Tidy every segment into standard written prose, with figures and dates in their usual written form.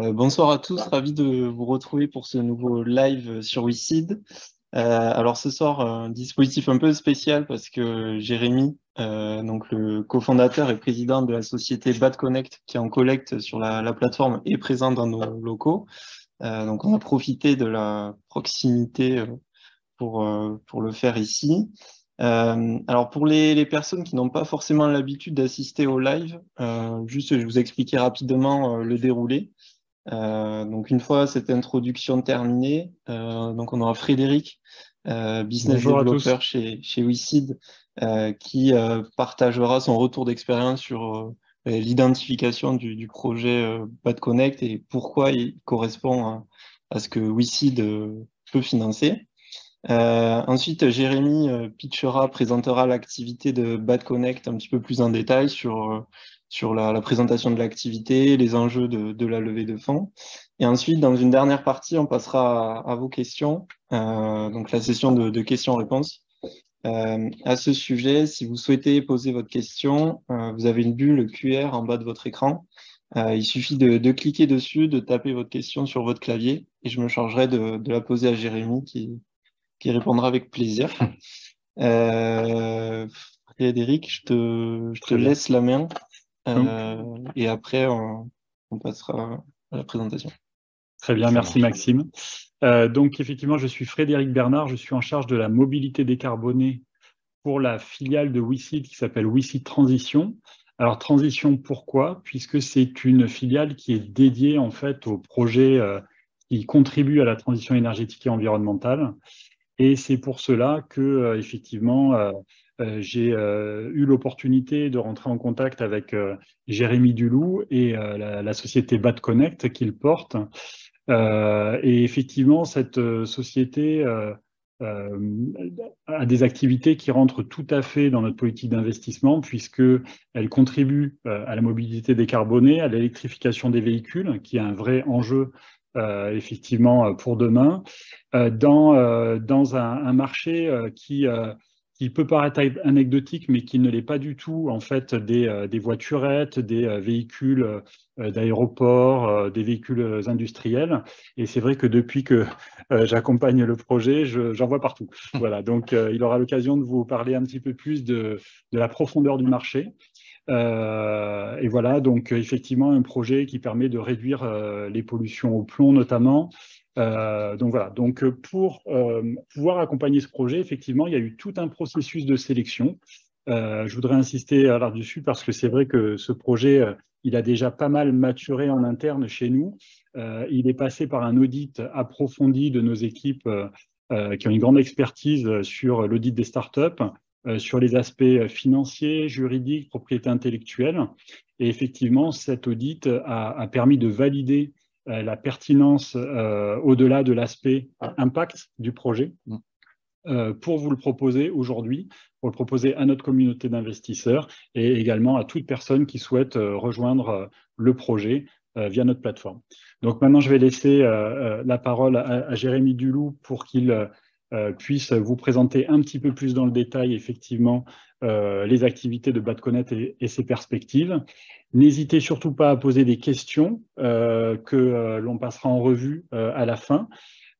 Bonsoir à tous, ravi de vous retrouver pour ce nouveau live sur WeSeed. Alors ce soir, un dispositif un peu spécial parce que Jérémy, donc le cofondateur et président de la société BadConnect qui est en collecte sur la plateforme, est présent dans nos locaux. Donc on a profité de la proximité pour le faire ici. Alors pour les personnes qui n'ont pas forcément l'habitude d'assister au live, juste je vous expliquer rapidement le déroulé. Donc une fois cette introduction terminée, donc on aura Frédéric, business Bonjour à tous. developer chez WeSeed, qui partagera son retour d'expérience sur l'identification du projet Bad Connect et pourquoi il correspond à ce que WeSeed peut financer. Ensuite, Jérémy pitchera, présentera l'activité de Bad Connect un petit peu plus en détail sur la présentation de l'activité, les enjeux de la levée de fonds. Et ensuite, dans une dernière partie, on passera à vos questions, donc la session de questions-réponses. À ce sujet, si vous souhaitez poser votre question, vous avez une bulle QR en bas de votre écran. Il suffit de cliquer dessus, de taper votre question sur votre clavier, et je me chargerai de la poser à Jérémy qui répondra avec plaisir. Euh, Frédéric, je te Très bien. laisse la main Hum, et après on passera à la présentation. Très bien, Ça merci marche. Maxime. Donc effectivement, je suis Frédéric Bernard, je suis en charge de la mobilité décarbonée pour la filiale de WeSeed qui s'appelle WeSeed Transition. Alors Transition, pourquoi? Puisque c'est une filiale qui est dédiée en fait aux projets qui contribuent à la transition énergétique et environnementale. Et c'est pour cela que, effectivement, j'ai eu l'opportunité de rentrer en contact avec Jérémy Duloup et la société Bad Connect qu'il porte. Et effectivement, cette société a des activités qui rentrent tout à fait dans notre politique d'investissement, puisqu'elle contribue à la mobilité décarbonée, à l'électrification des véhicules, qui est un vrai enjeu effectivement pour demain, dans un marché qui peut paraître anecdotique, mais qui ne l'est pas du tout, en fait, des voiturettes, des véhicules d'aéroports, des véhicules industriels. Et c'est vrai que depuis que j'accompagne le projet, j'en vois partout. Voilà, donc il aura l'occasion de vous parler un petit peu plus de la profondeur du marché. Et voilà, donc effectivement, un projet qui permet de réduire les pollutions au plomb notamment. Donc voilà, donc pour pouvoir accompagner ce projet, effectivement, il y a eu tout un processus de sélection. Je voudrais insister là-dessus parce que c'est vrai que ce projet, il a déjà pas mal maturé en interne chez nous. Il est passé par un audit approfondi de nos équipes qui ont une grande expertise sur l'audit des startups, sur les aspects financiers, juridiques, propriété intellectuelle. Et effectivement, cet audit a permis de valider la pertinence au-delà de l'aspect impact du projet pour vous le proposer aujourd'hui, pour le proposer à notre communauté d'investisseurs et également à toute personne qui souhaite rejoindre le projet via notre plateforme. Donc maintenant, je vais laisser la parole à Jérémy Duloup pour qu'il puisse vous présenter un petit peu plus dans le détail, effectivement, les activités de Bad Connect et ses perspectives. N'hésitez surtout pas à poser des questions que l'on passera en revue à la fin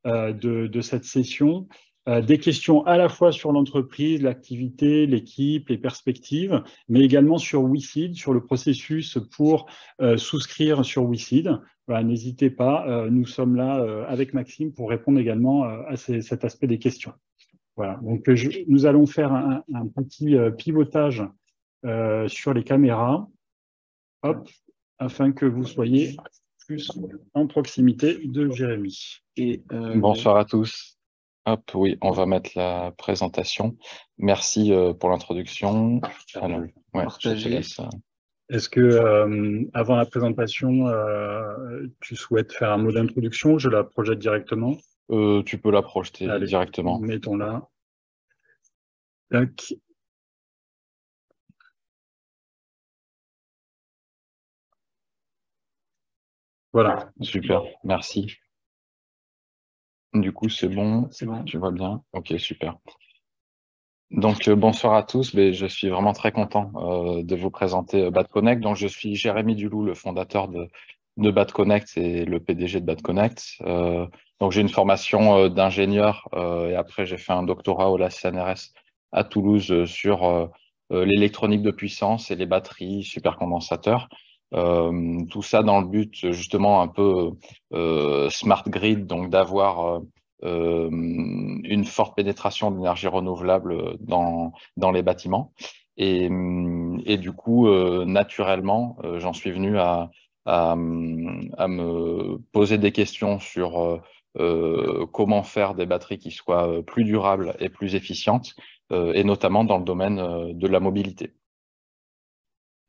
de cette session. Des questions à la fois sur l'entreprise, l'activité, l'équipe, les perspectives, mais également sur WeSeed, sur le processus pour souscrire sur WeSeed. Voilà, n'hésitez pas, nous sommes là avec Maxime pour répondre également à cet aspect des questions. Voilà, donc nous allons faire un petit pivotage sur les caméras, hop, afin que vous soyez plus en proximité de Jérémy. Bonsoir à tous. Hop, oui, on va mettre la présentation. Merci pour l'introduction. Alors, ouais, je te laisse. Est-ce que, avant la présentation, tu souhaites faire un mot d'introduction? Je la projette directement. Tu peux la projeter Allez, directement. mettons-la. Tac. Voilà. Super, merci. Du coup, c'est bon, bon. Tu vois bien? Ok, super. Donc, bonsoir à tous. Mais je suis vraiment très content de vous présenter Bad Connect. Donc, je suis Jérémy Duloup, le fondateur de de Badconnect et le PDG de Badconnect. Donc, j'ai une formation d'ingénieur et après, j'ai fait un doctorat au CNRS à Toulouse sur l'électronique de puissance et les batteries, supercondensateurs. Tout ça dans le but justement un peu smart grid, donc d'avoir une forte pénétration d'énergie renouvelable dans les bâtiments. Et du coup, naturellement, j'en suis venu à me poser des questions sur comment faire des batteries qui soient plus durables et plus efficientes, et notamment dans le domaine de la mobilité.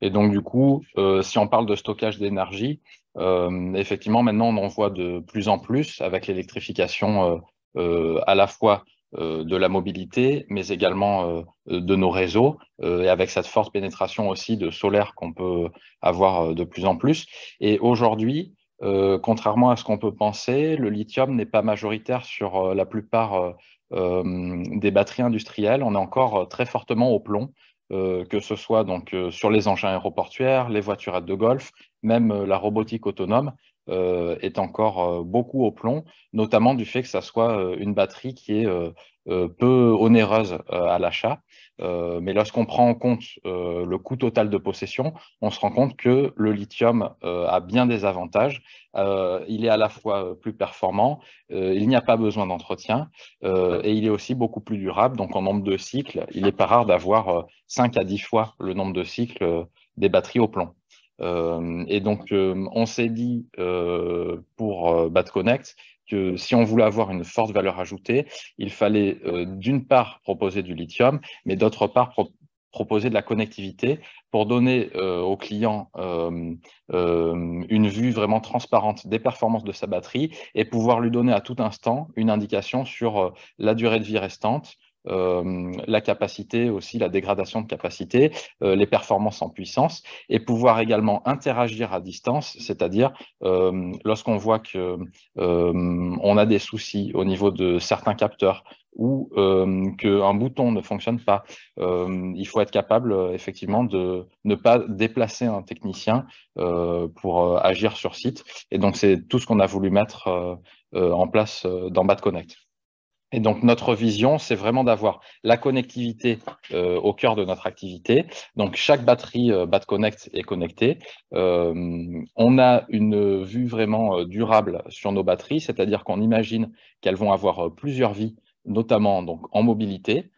Et donc, du coup, si on parle de stockage d'énergie, effectivement, maintenant, on en voit de plus en plus avec l'électrification à la fois de la mobilité, mais également de nos réseaux, et avec cette forte pénétration aussi de solaire qu'on peut avoir de plus en plus. Et aujourd'hui, contrairement à ce qu'on peut penser, le lithium n'est pas majoritaire sur la plupart des batteries industrielles. On est encore très fortement au plomb. Que ce soit donc sur les engins aéroportuaires, les voiturettes de golf, même la robotique autonome est encore beaucoup au plomb, notamment du fait que ça soit une batterie qui est peu onéreuse à l'achat. Mais lorsqu'on prend en compte le coût total de possession, on se rend compte que le lithium a bien des avantages. Il est à la fois plus performant, il n'y a pas besoin d'entretien et il est aussi beaucoup plus durable. Donc en nombre de cycles, il n'est pas rare d'avoir 5 à 10 fois le nombre de cycles des batteries au plomb. Et donc, on s'est dit pour Badconnect que si on voulait avoir une forte valeur ajoutée, il fallait d'une part proposer du lithium, mais d'autre part proposer de la connectivité pour donner au client une vue vraiment transparente des performances de sa batterie et pouvoir lui donner à tout instant une indication sur la durée de vie restante, la capacité aussi, la dégradation de capacité, les performances en puissance et pouvoir également interagir à distance, c'est-à-dire lorsqu'on voit que on a des soucis au niveau de certains capteurs ou qu'un bouton ne fonctionne pas, il faut être capable effectivement de ne pas déplacer un technicien pour agir sur site. Et donc, c'est tout ce qu'on a voulu mettre en place dans Badconnect. Et donc, notre vision, c'est vraiment d'avoir la connectivité au cœur de notre activité. Donc, chaque batterie Badconnect est connectée. On a une vue vraiment durable sur nos batteries, c'est-à-dire qu'on imagine qu'elles vont avoir plusieurs vies, notamment donc, en mobilité,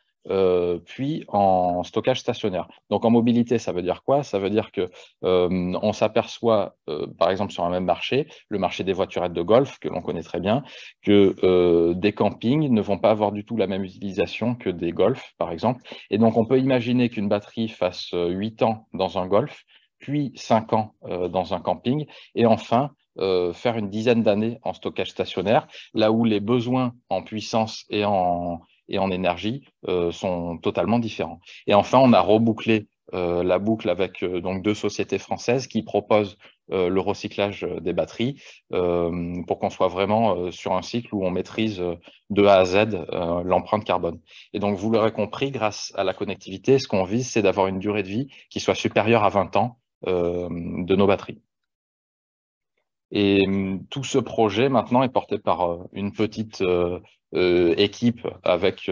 puis en stockage stationnaire. Donc, en mobilité, ça veut dire quoi? Ça veut dire que on s'aperçoit, par exemple, sur un même marché, le marché des voiturettes de golf, que l'on connaît très bien, que des campings ne vont pas avoir du tout la même utilisation que des golfs, par exemple. Et donc, on peut imaginer qu'une batterie fasse 8 ans dans un golf, puis 5 ans dans un camping, et enfin, faire une dizaine d'années en stockage stationnaire, là où les besoins en puissance et en énergie sont totalement différents. Et enfin, on a rebouclé la boucle avec donc 2 sociétés françaises qui proposent le recyclage des batteries pour qu'on soit vraiment sur un cycle où on maîtrise de A à Z l'empreinte carbone. Et donc, vous l'aurez compris, grâce à la connectivité, ce qu'on vise, c'est d'avoir une durée de vie qui soit supérieure à 20 ans de nos batteries. Et tout ce projet maintenant est porté par une petite équipe avec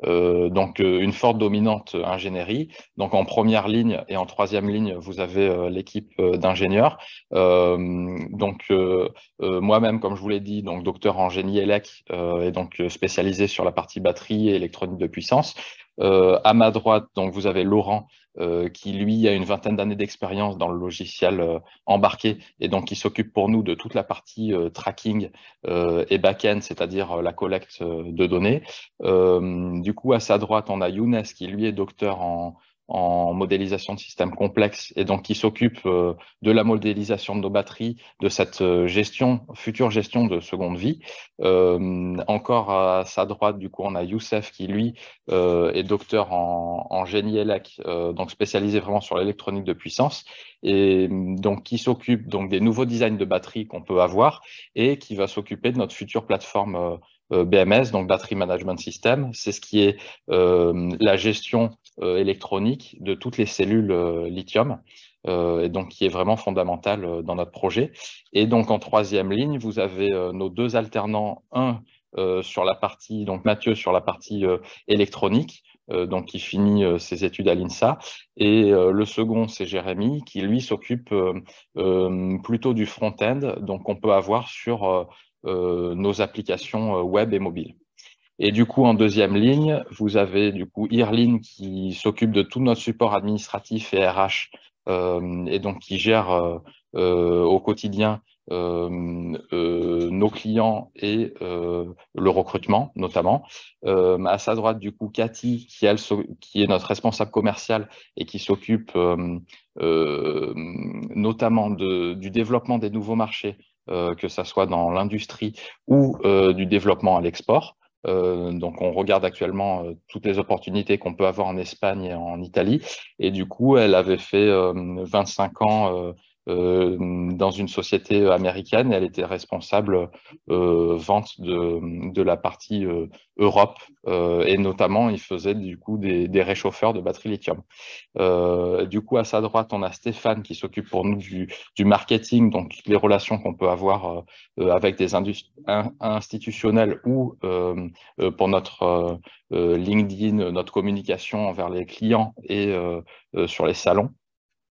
donc une forte dominante ingénierie. Donc en première ligne et en troisième ligne, vous avez l'équipe d'ingénieurs. Donc moi-même, comme je vous l'ai dit, donc docteur en génie élec et donc spécialisé sur la partie batterie et électronique de puissance. À ma droite, donc vous avez Laurent qui lui a une vingtaine d'années d'expérience dans le logiciel embarqué et donc qui s'occupe pour nous de toute la partie tracking et back-end, c'est-à-dire la collecte de données. Du coup, à sa droite, on a Younes qui lui est docteur en modélisation de systèmes complexes et donc qui s'occupe de la modélisation de nos batteries, de cette future gestion de seconde vie. Encore à sa droite, du coup, on a Youssef qui lui est docteur en génie élec, donc spécialisé vraiment sur l'électronique de puissance et donc qui s'occupe donc des nouveaux designs de batteries qu'on peut avoir et qui va s'occuper de notre future plateforme BMS, donc Battery Management System. C'est ce qui est la gestion électronique de toutes les cellules lithium. et donc qui est vraiment fondamental dans notre projet. Et donc en troisième ligne, vous avez nos deux alternants, un sur la partie, donc Mathieu sur la partie électronique, donc qui finit ses études à l'INSA, et le second c'est Jérémy qui lui s'occupe plutôt du front-end, donc on peut avoir sur nos applications web et mobiles. Et du coup, en deuxième ligne, vous avez du coup Irline qui s'occupe de tout notre support administratif et RH, et donc qui gère au quotidien nos clients et le recrutement notamment. À sa droite, du coup, Cathy, qui est notre responsable commercial et qui s'occupe notamment du développement des nouveaux marchés, que ça soit dans l'industrie ou du développement à l'export. Donc, on regarde actuellement toutes les opportunités qu'on peut avoir en Espagne et en Italie. Et du coup, elle avait fait 25 ans dans une société américaine. Elle était responsable vente de la partie Europe. Et notamment, il faisait du coup des réchauffeurs de batteries lithium. Du coup, à sa droite, on a Stéphane qui s'occupe pour nous du marketing, donc les relations qu'on peut avoir avec des institutionnels ou pour notre LinkedIn, notre communication envers les clients et sur les salons.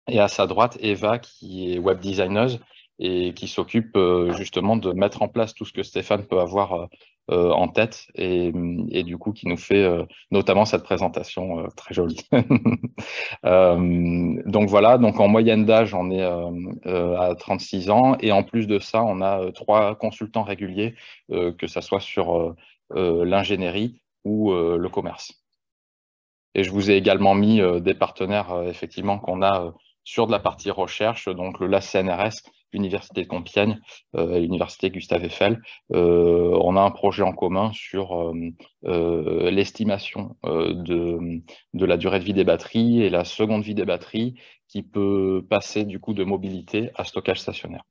Et à sa droite, Eva qui est web designer et qui s'occupe justement de mettre en place tout ce que Stéphane peut avoir en tête et du coup qui nous fait notamment cette présentation très jolie. Donc voilà, donc en moyenne d'âge, on est à 36 ans et en plus de ça, on a 3 consultants réguliers, que ça soit sur l'ingénierie ou le commerce. Et je vous ai également mis des partenaires effectivement qu'on a sur de la partie recherche, donc le LAS CNRS, l'Université de Compiègne, l'Université Gustave Eiffel. On a un projet en commun sur l'estimation de la durée de vie des batteries et la seconde vie des batteries qui peut passer du coup de mobilité à stockage stationnaire.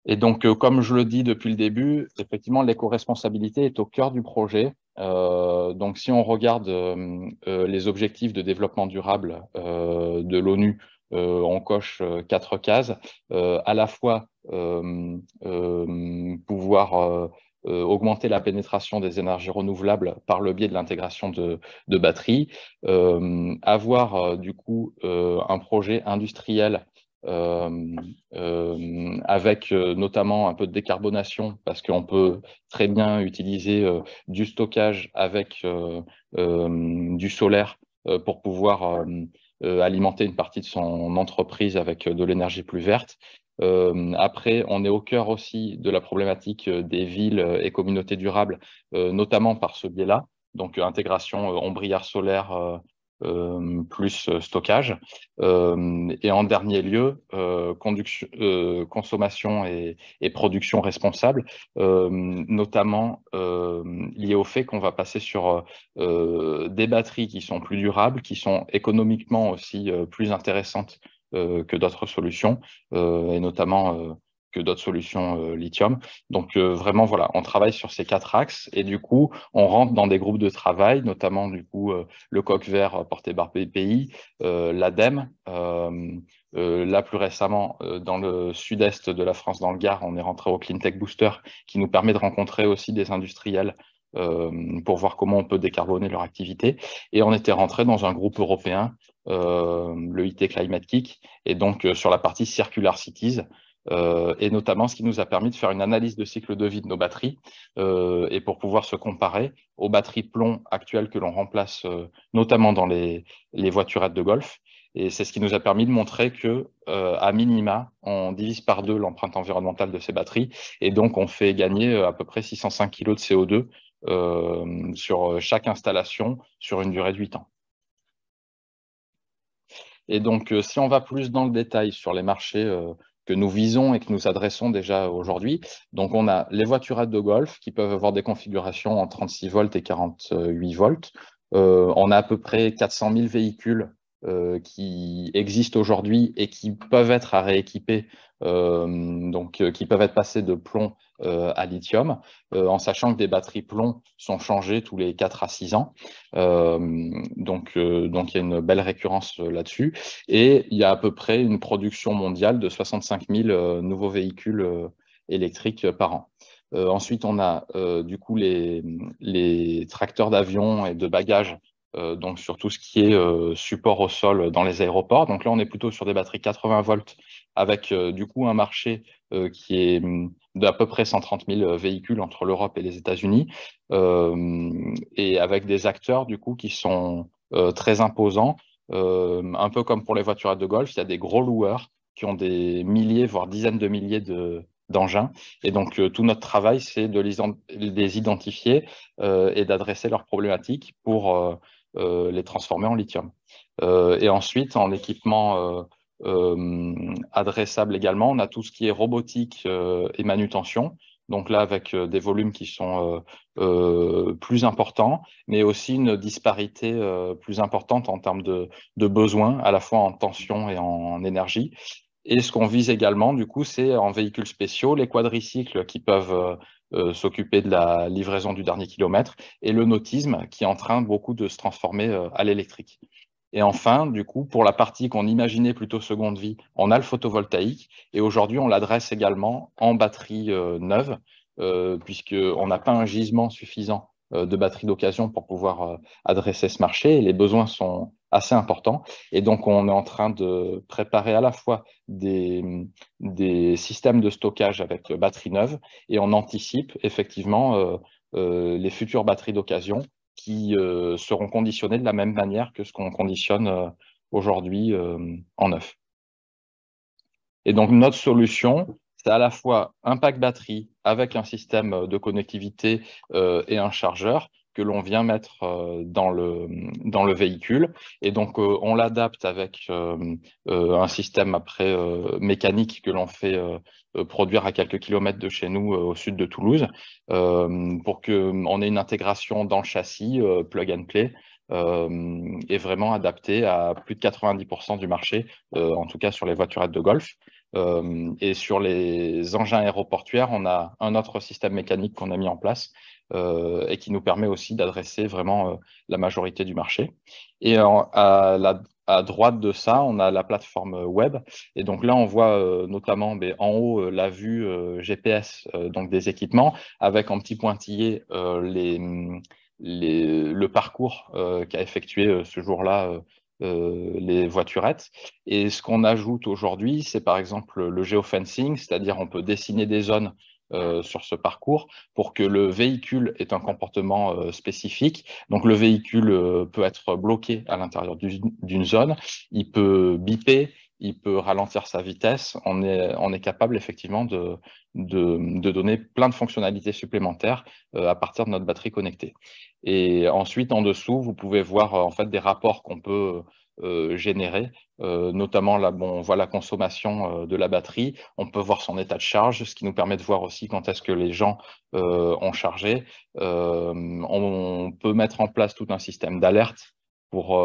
Et donc, comme je le dis depuis le début, effectivement, l'éco-responsabilité est au cœur du projet. Donc, si on regarde les objectifs de développement durable de l'ONU, on coche 4 cases. À la fois pouvoir augmenter la pénétration des énergies renouvelables par le biais de l'intégration de batteries, avoir du coup un projet industriel avec notamment un peu de décarbonation, parce qu'on peut très bien utiliser du stockage avec du solaire pour pouvoir alimenter une partie de son entreprise avec de l'énergie plus verte. Après, on est au cœur aussi de la problématique des villes et communautés durables, notamment par ce biais-là. Donc, intégration ombrière solaire plus stockage. Et en dernier lieu, consommation et production responsable, notamment lié au fait qu'on va passer sur des batteries qui sont plus durables, qui sont économiquement aussi plus intéressantes que d'autres solutions, et notamment que d'autres solutions lithium. Donc vraiment, voilà, on travaille sur ces 4 axes et du coup, on rentre dans des groupes de travail, notamment du coup le coq vert porté par BPI, l'ADEME. Là, plus récemment, dans le sud-est de la France, dans le Gard, on est rentré au Clean Tech Booster qui nous permet de rencontrer aussi des industriels pour voir comment on peut décarboner leur activité. Et on était rentré dans un groupe européen, le IT Climate Kick, et donc sur la partie Circular Cities, et notamment ce qui nous a permis de faire une analyse de cycle de vie de nos batteries et pour pouvoir se comparer aux batteries plomb actuelles que l'on remplace notamment dans les voiturettes de golf. Et c'est ce qui nous a permis de montrer que, à minima, on divise par 2 l'empreinte environnementale de ces batteries et donc on fait gagner à peu près 605 kg de CO2 sur chaque installation sur une durée de 8 ans. Et donc, si on va plus dans le détail sur les marchés que nous visons et que nous adressons déjà aujourd'hui, donc on a les voiturettes de golf qui peuvent avoir des configurations en 36 volts et 48 volts. On a à peu près 400 000 véhicules qui existent aujourd'hui et qui peuvent être à rééquiper, qui peuvent être passés de plomb à lithium, en sachant que des batteries plomb sont changées tous les 4 à 6 ans. Donc, il y a une belle récurrence là-dessus. Et il y a à peu près une production mondiale de 65 000 nouveaux véhicules électriques par an. Ensuite, on a du coup les tracteurs d'avion et de bagages, donc sur tout ce qui est support au sol dans les aéroports. Donc là, on est plutôt sur des batteries 80 volts avec du coup un marché qui est d'à peu près 130 000 véhicules entre l'Europe et les États-Unis, et avec des acteurs du coup qui sont très imposants. Un peu comme pour les voiturettes de golf, il y a des gros loueurs qui ont des milliers, voire dizaines de milliers d'engins. Et donc, tout notre travail, c'est de les identifier et d'adresser leurs problématiques pour les transformer en lithium. Et ensuite, en équipement adressable également, on a tout ce qui est robotique et manutention. Donc là, avec des volumes qui sont plus importants, mais aussi une disparité plus importante en termes de besoins, à la fois en tension et en énergie. Et ce qu'on vise également, du coup, c'est en véhicules spéciaux, les quadricycles qui peuvent s'occuper de la livraison du dernier kilomètre et le nautisme qui est en train beaucoup de se transformer à l'électrique. Et enfin, du coup, pour la partie qu'on imaginait plutôt seconde vie, on a le photovoltaïque et aujourd'hui, on l'adresse également en batterie neuve, puisqu'on n'a pas un gisement suffisant de batteries d'occasion pour pouvoir adresser ce marché et les besoins sont assez importants. Et donc, on est en train de préparer à la fois des systèmes de stockage avec batterie neuve et on anticipe effectivement les futures batteries d'occasion qui seront conditionnées de la même manière que ce qu'on conditionne aujourd'hui en neuf. Et donc, notre solution, c'est à la fois un pack batterie avec un système de connectivité et un chargeur que l'on vient mettre dans le véhicule. Et donc, on l'adapte avec un système après mécanique que l'on fait produire à quelques kilomètres de chez nous, au sud de Toulouse, pour qu'on ait une intégration dans le châssis, plug and play, et vraiment adapté à plus de 90% du marché, en tout cas sur les voiturettes de golf. Et sur les engins aéroportuaires, on a un autre système mécanique qu'on a mis en place et qui nous permet aussi d'adresser vraiment la majorité du marché. Et à droite de ça, on a la plateforme web. Et donc là, on voit notamment en haut la vue GPS donc des équipements avec en petit pointillé le parcours qu'a effectué ce jour-là les voiturettes. Et ce qu'on ajoute aujourd'hui, c'est par exemple le géofencing, c'est-à-dire on peut dessiner des zones sur ce parcours pour que le véhicule ait un comportement spécifique. Donc le véhicule peut être bloqué à l'intérieur d'une zone, il peut biper, il peut ralentir sa vitesse. On est capable effectivement de donner plein de fonctionnalités supplémentaires à partir de notre batterie connectée. Et ensuite, en dessous, vous pouvez voir en fait des rapports qu'on peut générer. Notamment, là, on voit la consommation de la batterie. On peut voir son état de charge, ce qui nous permet de voir aussi quand est-ce que les gens ont chargé. On peut mettre en place tout un système d'alerte pour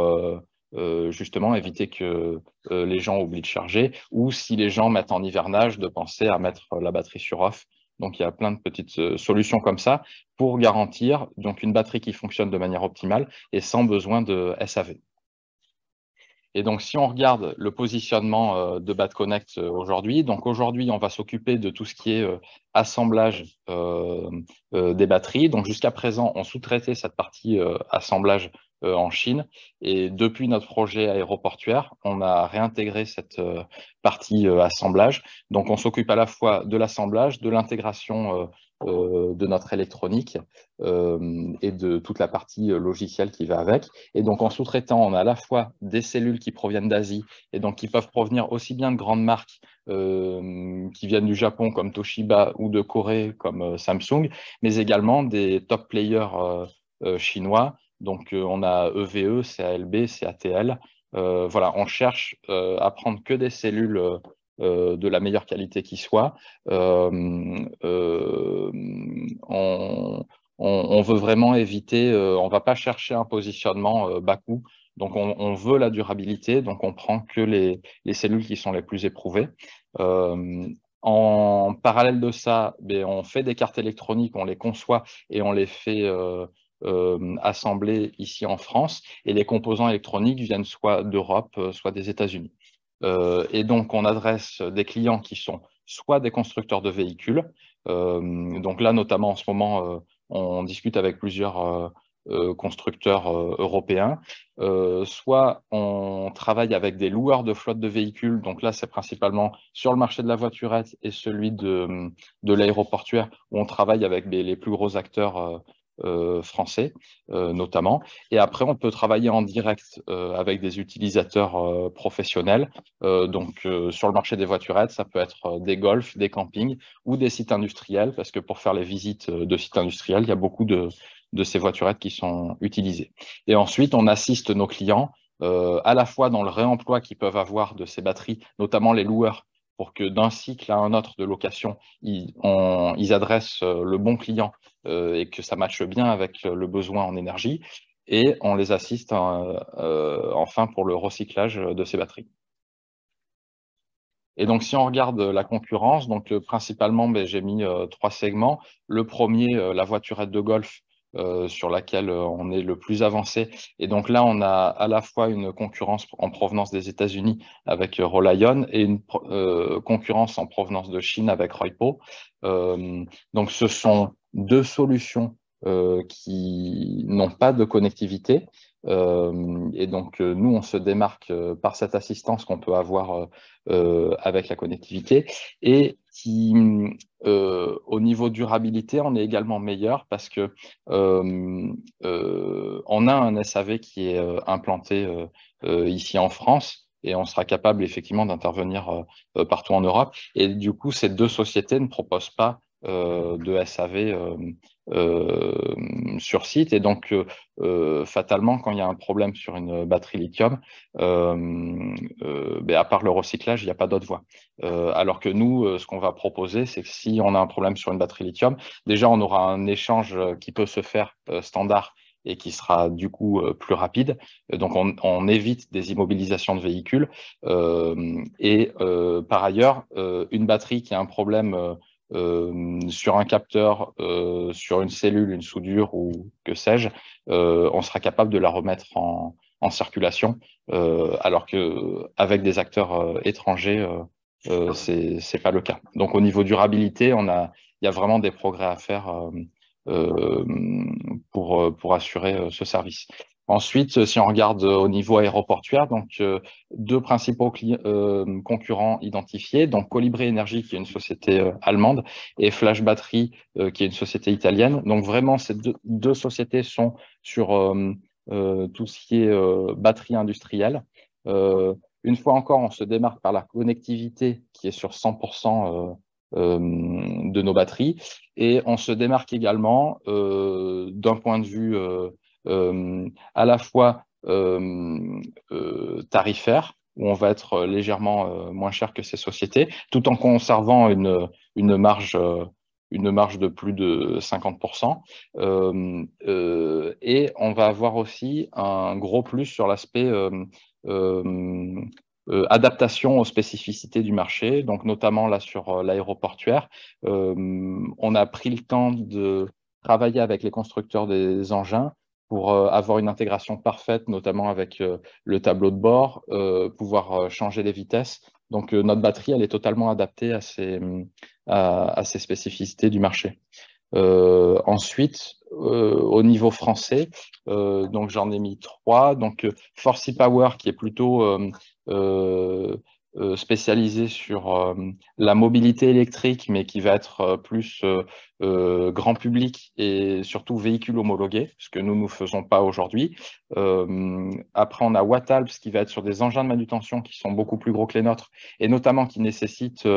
justement éviter que les gens oublient de charger, ou si les gens mettent en hivernage, de penser à mettre la batterie sur off. Donc, il y a plein de petites solutions comme ça pour garantir donc une batterie qui fonctionne de manière optimale et sans besoin de SAV. Et donc, si on regarde le positionnement de BadConnect aujourd'hui, donc aujourd'hui, on va s'occuper de tout ce qui est assemblage des batteries. Donc, jusqu'à présent, on sous-traitait cette partie assemblage en Chine. Et depuis notre projet aéroportuaire, on a réintégré cette partie assemblage. Donc, on s'occupe à la fois de l'assemblage, de l'intégration de notre électronique et de toute la partie logicielle qui va avec. Et donc, en sous-traitant, on a à la fois des cellules qui proviennent d'Asie et donc qui peuvent provenir aussi bien de grandes marques qui viennent du Japon comme Toshiba ou de Corée comme Samsung, mais également des top players chinois. Donc, on a EVE, CALB, CATL. Voilà, on cherche à prendre que des cellules de la meilleure qualité qui soit. on veut vraiment éviter, on ne va pas chercher un positionnement bas coût. Donc, on veut la durabilité, donc on prend que les cellules qui sont les plus éprouvées. En parallèle de ça, on fait des cartes électroniques, on les conçoit et on les fait assembler ici en France. Et les composants électroniques viennent soit d'Europe, soit des États-Unis. Et donc, on adresse des clients qui sont soit des constructeurs de véhicules. Donc là, notamment en ce moment, on discute avec plusieurs constructeurs européens. Soit on travaille avec des loueurs de flotte de véhicules. Donc là, c'est principalement sur le marché de la voiturette et celui de l'aéroportuaire, où on travaille avec les plus gros acteurs français, notamment. Et après, on peut travailler en direct avec des utilisateurs professionnels. Donc, sur le marché des voiturettes, ça peut être des golfs, des campings ou des sites industriels, parce que pour faire les visites de sites industriels, il y a beaucoup de ces voiturettes qui sont utilisées. Et ensuite, on assiste nos clients à la fois dans le réemploi qu'ils peuvent avoir de ces batteries, notamment les loueurs, pour que d'un cycle à un autre de location, ils adressent le bon client et que ça matche bien avec le besoin en énergie. Et on les assiste enfin pour le recyclage de ces batteries. Et donc, si on regarde la concurrence, donc principalement, j'ai mis 3 segments. Le premier, la voiturette de golf, sur laquelle on est le plus avancé. Et donc là, on a à la fois une concurrence en provenance des États-Unis avec Rolion et une concurrence en provenance de Chine avec Roypo. Donc, ce sont 2 solutions qui n'ont pas de connectivité. Et donc, nous, on se démarque par cette assistance qu'on peut avoir avec la connectivité et qui, au niveau durabilité, on est également meilleur parce que on a un SAV qui est implanté ici en France et on sera capable effectivement d'intervenir partout en Europe. Et du coup, ces 2 sociétés ne proposent pas de SAV sur site. Et donc, fatalement, quand il y a un problème sur une batterie lithium, à part le recyclage, il n'y a pas d'autre voie. Alors que nous, ce qu'on va proposer, c'est que si on a un problème sur une batterie lithium, déjà, on aura un échange qui peut se faire standard et qui sera du coup plus rapide. Donc, on évite des immobilisations de véhicules. Par ailleurs, une batterie qui a un problème sur un capteur, sur une cellule, une soudure ou que sais-je, on sera capable de la remettre en circulation, alors qu'avec des acteurs étrangers, c'est pas le cas. Donc au niveau durabilité, il y a vraiment des progrès à faire pour assurer ce service. Ensuite, si on regarde au niveau aéroportuaire, donc 2 principaux concurrents identifiés, donc Colibri Energy, qui est une société allemande, et Flash Battery, qui est une société italienne. Donc vraiment, ces deux sociétés sont sur tout ce qui est batterie industrielle. Une fois encore, on se démarque par la connectivité qui est sur 100% de nos batteries, et on se démarque également d'un point de vue à la fois tarifaire, où on va être légèrement moins cher que ces sociétés, tout en conservant une marge de plus de 50%. Et on va avoir aussi un gros plus sur l'aspect adaptation aux spécificités du marché, donc notamment là sur l'aéroportuaire. On a pris le temps de travailler avec les constructeurs des engins pour avoir une intégration parfaite, notamment avec le tableau de bord, pouvoir changer les vitesses. Donc notre batterie, elle est totalement adaptée à ces spécificités du marché. Ensuite, au niveau français, donc j'en ai mis 3. Donc Forcy Power, qui est plutôt spécialisé sur la mobilité électrique, mais qui va être plus grand public et surtout véhicule homologué, ce que nous ne faisons pas aujourd'hui. Après, on a Wattalps, qui va être sur des engins de manutention qui sont beaucoup plus gros que les nôtres, et notamment qui nécessitent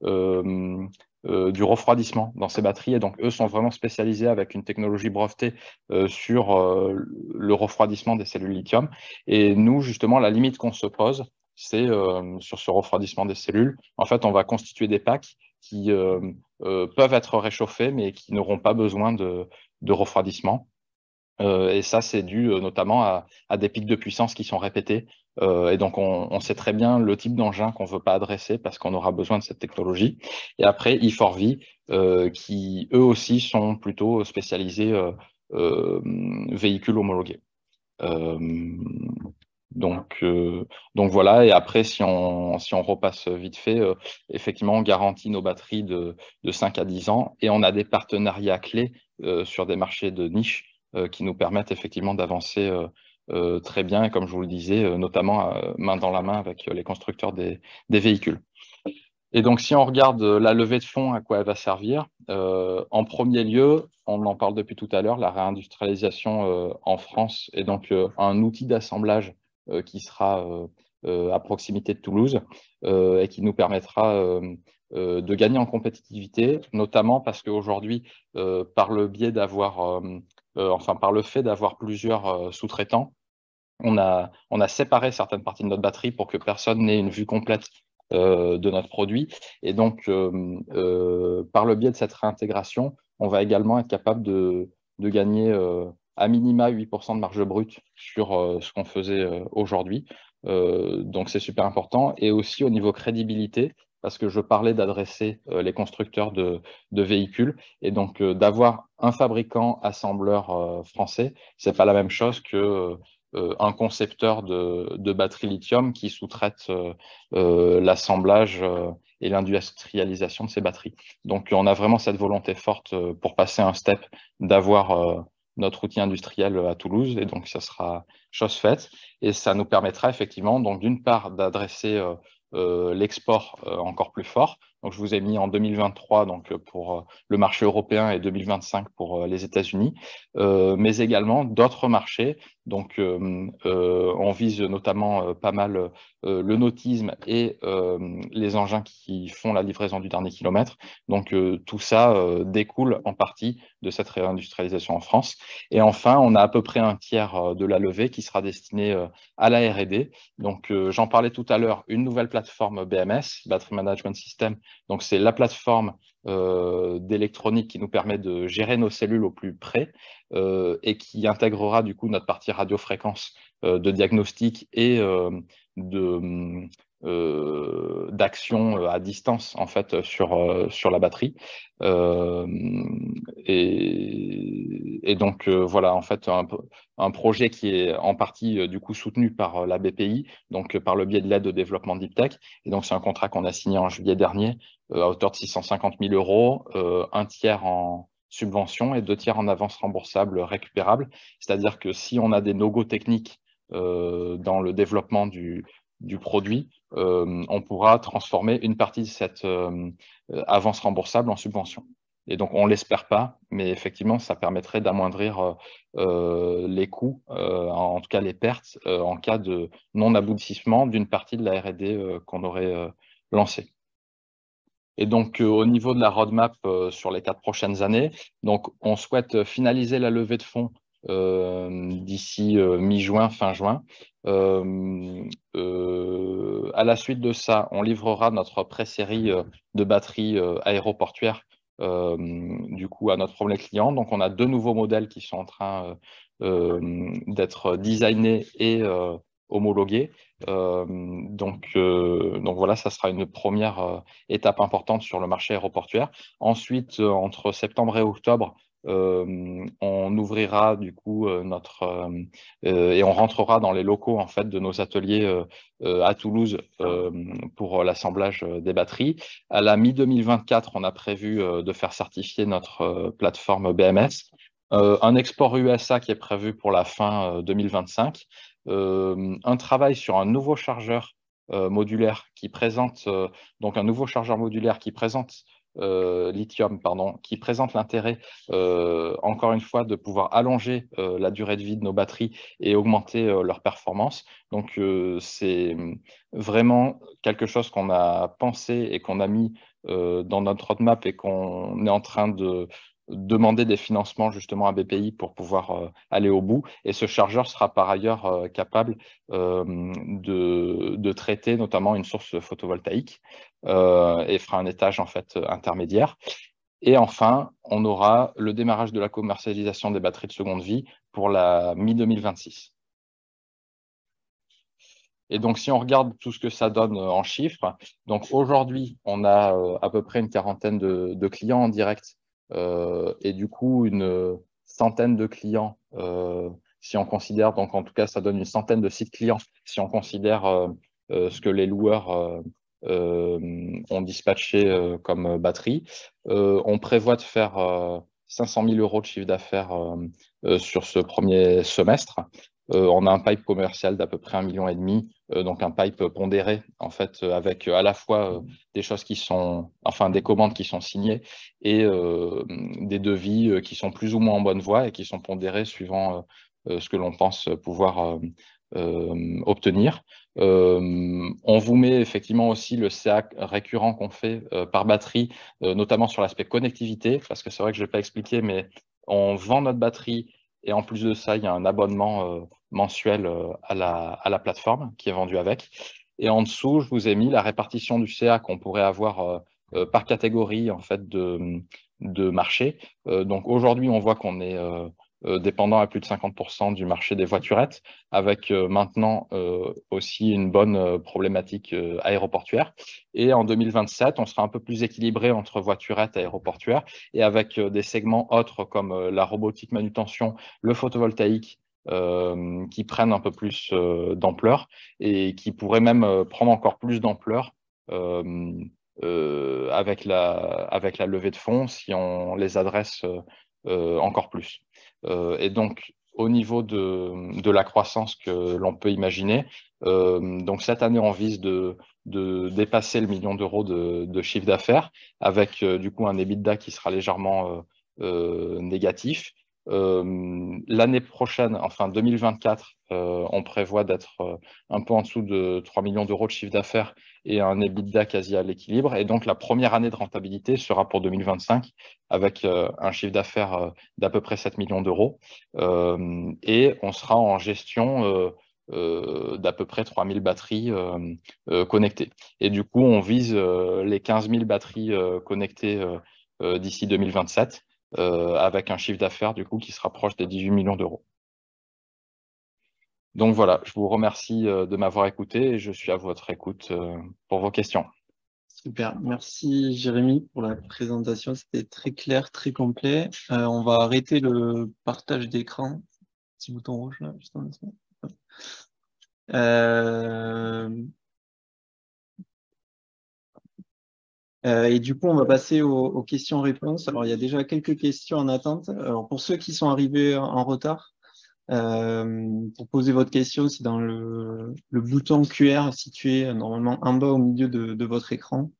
du refroidissement dans ces batteries. Et donc, eux sont vraiment spécialisés avec une technologie brevetée sur le refroidissement des cellules lithium. Et nous, justement, la limite qu'on se pose, c'est sur ce refroidissement des cellules. En fait, on va constituer des packs peuvent être réchauffés, mais qui n'auront pas besoin de refroidissement. Et ça, c'est dû notamment à des pics de puissance qui sont répétés. Et donc, on sait très bien le type d'engin qu'on ne veut pas adresser parce qu'on aura besoin de cette technologie. Et après, E4V, qui eux aussi sont plutôt spécialisés véhicules homologués. Donc voilà, et après, si on repasse vite fait, effectivement, on garantit nos batteries de 5 à 10 ans et on a des partenariats clés sur des marchés de niche qui nous permettent effectivement d'avancer très bien, et comme je vous le disais, notamment main dans la main avec les constructeurs des véhicules. Et donc, si on regarde la levée de fonds, à quoi elle va servir, en premier lieu, on en parle depuis tout à l'heure, la réindustrialisation en France est donc un outil d'assemblage qui sera à proximité de Toulouse et qui nous permettra de gagner en compétitivité, notamment parce qu'aujourd'hui, par le biais d'avoir, par le fait d'avoir plusieurs sous-traitants, on a séparé certaines parties de notre batterie pour que personne n'ait une vue complète de notre produit. Et donc, par le biais de cette réintégration, on va également être capable de gagner à minima 8% de marge brute sur ce qu'on faisait aujourd'hui. Donc, c'est super important. Et aussi au niveau crédibilité, parce que je parlais d'adresser les constructeurs de véhicules. Et donc, d'avoir un fabricant assembleur français, c'est pas la même chose que un concepteur de batterie lithium qui sous-traite l'assemblage et l'industrialisation de ces batteries. Donc, on a vraiment cette volonté forte pour passer un step d'avoir notre outil industriel à Toulouse, et donc ça sera chose faite. Et ça nous permettra effectivement, donc d'une part, d'adresser l'export encore plus fort. Donc, je vous ai mis en 2023 donc, pour le marché européen et 2025 pour les États-Unis, mais également d'autres marchés. Donc, on vise notamment pas mal le nautisme et les engins qui font la livraison du dernier kilomètre. Donc, tout ça découle en partie de cette réindustrialisation en France. Et enfin, on a à peu près un tiers de la levée qui sera destinée à la R&D. Donc, j'en parlais tout à l'heure, une nouvelle plateforme BMS, Battery Management System. Donc, c'est la plateforme d'électronique qui nous permet de gérer nos cellules au plus près et qui intégrera du coup notre partie radiofréquence de diagnostic et d'action à distance en fait sur la batterie. Et donc voilà, en fait un projet qui est en partie du coup soutenu par la BPI, donc par le biais de l'aide au développement Deep Tech. Et donc c'est un contrat qu'on a signé en juillet dernier à hauteur de 650 000 euros, un tiers en subvention et 2 tiers en avance remboursable récupérable. C'est-à-dire que si on a des no-go techniques dans le développement du produit, on pourra transformer une partie de cette avance remboursable en subvention. Et donc, on ne l'espère pas, mais effectivement, ça permettrait d'amoindrir les coûts, en tout cas les pertes, en cas de non-aboutissement d'une partie de la R&D qu'on aurait lancée. Et donc, au niveau de la roadmap sur les 4 prochaines années, donc, on souhaite finaliser la levée de fonds d'ici mi-juin, fin juin. À la suite de ça, on livrera notre pré-série de batteries aéroportuaires du coup à notre premier client. Donc, on a 2 nouveaux modèles qui sont en train d'être designés et homologués. Donc voilà, ça sera une première étape importante sur le marché aéroportuaire. Ensuite, entre septembre et octobre, on ouvrira du coup et on rentrera dans les locaux en fait de nos ateliers à Toulouse pour l'assemblage des batteries. À la mi-2024, on a prévu de faire certifier notre plateforme BMS. Un export USA qui est prévu pour la fin 2025. Un travail sur un nouveau chargeur modulaire qui présente donc un nouveau chargeur modulaire qui présente lithium, pardon, qui présente l'intérêt, encore une fois, de pouvoir allonger la durée de vie de nos batteries et augmenter leur performance. Donc, c'est vraiment quelque chose qu'on a pensé et qu'on a mis dans notre roadmap et qu'on est en train de demander des financements justement à BPI pour pouvoir aller au bout. Et ce chargeur sera par ailleurs capable de traiter notamment une source photovoltaïque et fera un étage en fait intermédiaire. Et enfin, on aura le démarrage de la commercialisation des batteries de seconde vie pour la mi-2026. Et donc, si on regarde tout ce que ça donne en chiffres, donc aujourd'hui, on a à peu près une quarantaine de clients en direct et du coup, une centaine de clients, si on considère, donc en tout cas, ça donne une centaine de sites clients, si on considère ce que les loueurs ont dispatché comme batterie. On prévoit de faire 500 000 € de chiffre d'affaires sur ce premier semestre. On a un pipe commercial d'à peu près 1,5 million, donc un pipe pondéré, en fait, avec à la fois des choses qui sont, enfin, des commandes qui sont signées et des devis qui sont plus ou moins en bonne voie et qui sont pondérés suivant ce que l'on pense pouvoir obtenir. On vous met effectivement aussi le CA récurrent qu'on fait par batterie, notamment sur l'aspect connectivité, parce que c'est vrai que je ne l'ai pas expliqué, mais on vend notre batterie et en plus de ça, il y a un abonnement mensuel à la plateforme qui est vendu avec. Et en dessous, je vous ai mis la répartition du CA qu'on pourrait avoir par catégorie en fait de marché. Donc aujourd'hui, on voit qu'on est dépendant à plus de 50% du marché des voiturettes, avec maintenant aussi une bonne problématique aéroportuaire. Et en 2027, on sera un peu plus équilibré entre voiturettes et aéroportuaires, et avec des segments autres comme la robotique manutention, le photovoltaïque, qui prennent un peu plus d'ampleur et qui pourraient même prendre encore plus d'ampleur avec la levée de fonds si on les adresse encore plus. Et donc, au niveau de la croissance que l'on peut imaginer, donc cette année, on vise de dépasser le 1 million d'euros de chiffre d'affaires avec du coup un EBITDA qui sera légèrement négatif. L'année prochaine, enfin 2024, on prévoit d'être un peu en dessous de 3 millions d'euros de chiffre d'affaires et un EBITDA quasi à l'équilibre. Et donc, la première année de rentabilité sera pour 2025 avec un chiffre d'affaires d'à peu près 7 millions d'euros. Et on sera en gestion d'à peu près 3000 batteries connectées. Et du coup, on vise les 15 000 batteries connectées d'ici 2027 avec un chiffre d'affaires du coup qui se rapproche des 18 millions d'euros. Donc voilà, je vous remercie de m'avoir écouté et je suis à votre écoute pour vos questions. Super, merci Jérémy pour la présentation, c'était très clair, très complet. On va arrêter le partage d'écran. Petit bouton rouge là, juste en dessous. Et du coup, on va passer aux questions-réponses. Alors, il y a déjà quelques questions en attente. Alors, pour ceux qui sont arrivés en retard, pour poser votre question, c'est dans le bouton QR situé normalement en bas au milieu de votre écran.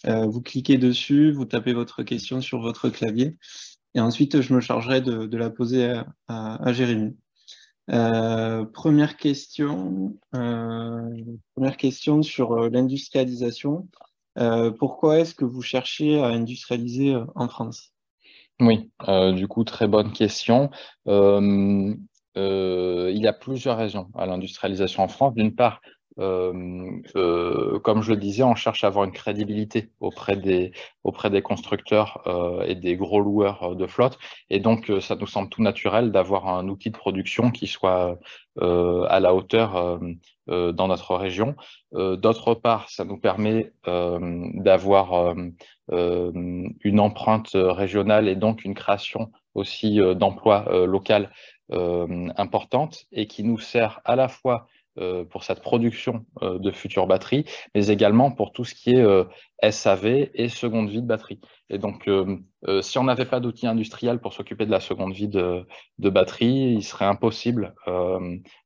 Vous cliquez dessus, vous tapez votre question sur votre clavier. Et ensuite, je me chargerai de la poser à Jérémy. Première question sur l'industrialisation. Pourquoi est-ce que vous cherchez à industrialiser en France? Oui, du coup, très bonne question. Il y a plusieurs raisons à l'industrialisation en France. D'une part, comme je le disais, on cherche à avoir une crédibilité auprès des constructeurs et des gros loueurs de flotte. Et donc, ça nous semble tout naturel d'avoir un outil de production qui soit à la hauteur dans notre région. D'autre part, ça nous permet d'avoir une empreinte régionale et donc une création aussi d'emplois locaux importante et qui nous sert à la fois pour cette production de futures batteries, mais également pour tout ce qui est SAV et seconde vie de batterie. Et donc, si on n'avait pas d'outils industriels pour s'occuper de la seconde vie de batterie, il serait impossible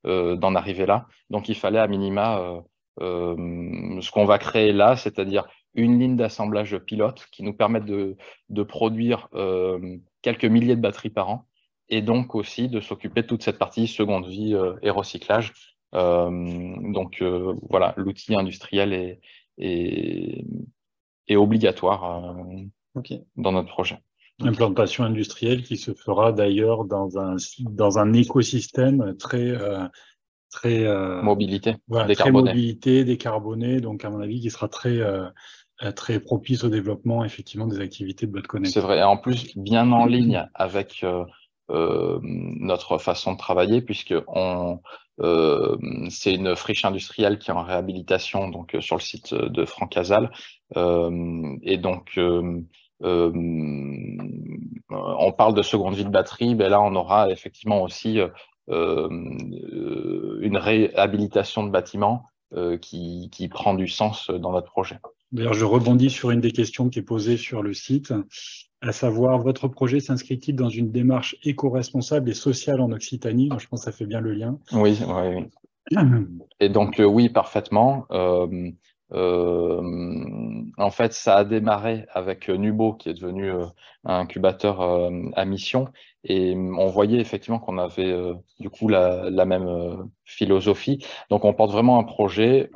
d'en arriver là. Donc, il fallait à minima ce qu'on va créer là, c'est-à-dire une ligne d'assemblage pilote qui nous permette de produire quelques milliers de batteries par an et donc aussi de s'occuper de toute cette partie seconde vie et recyclage. Donc voilà, l'outil industriel est obligatoire Ok. dans notre projet. Implantation industrielle qui se fera d'ailleurs dans un écosystème très Mobilité, voilà, très décarbonée. mobilité, décarboné, donc à mon avis qui sera très propice au développement effectivement des activités de Boîte C'est Connect. vrai. Et en plus, bien en ligne avec notre façon de travailler, puisque c'est une friche industrielle qui est en réhabilitation donc, sur le site de Franck Casal. Et donc, on parle de seconde vie de batterie, ben là, on aura effectivement aussi une réhabilitation de bâtiments qui prend du sens dans notre projet. D'ailleurs, je rebondis sur une des questions qui est posée sur le site, à savoir, votre projet s'inscrit-il dans une démarche éco-responsable et sociale en Occitanie? Donc, je pense que ça fait bien le lien. Oui, oui, oui. Et donc, oui, parfaitement. En fait, ça a démarré avec Nubo, qui est devenu un incubateur à mission. Et on voyait effectivement qu'on avait du coup la même philosophie. Donc, on porte vraiment un projet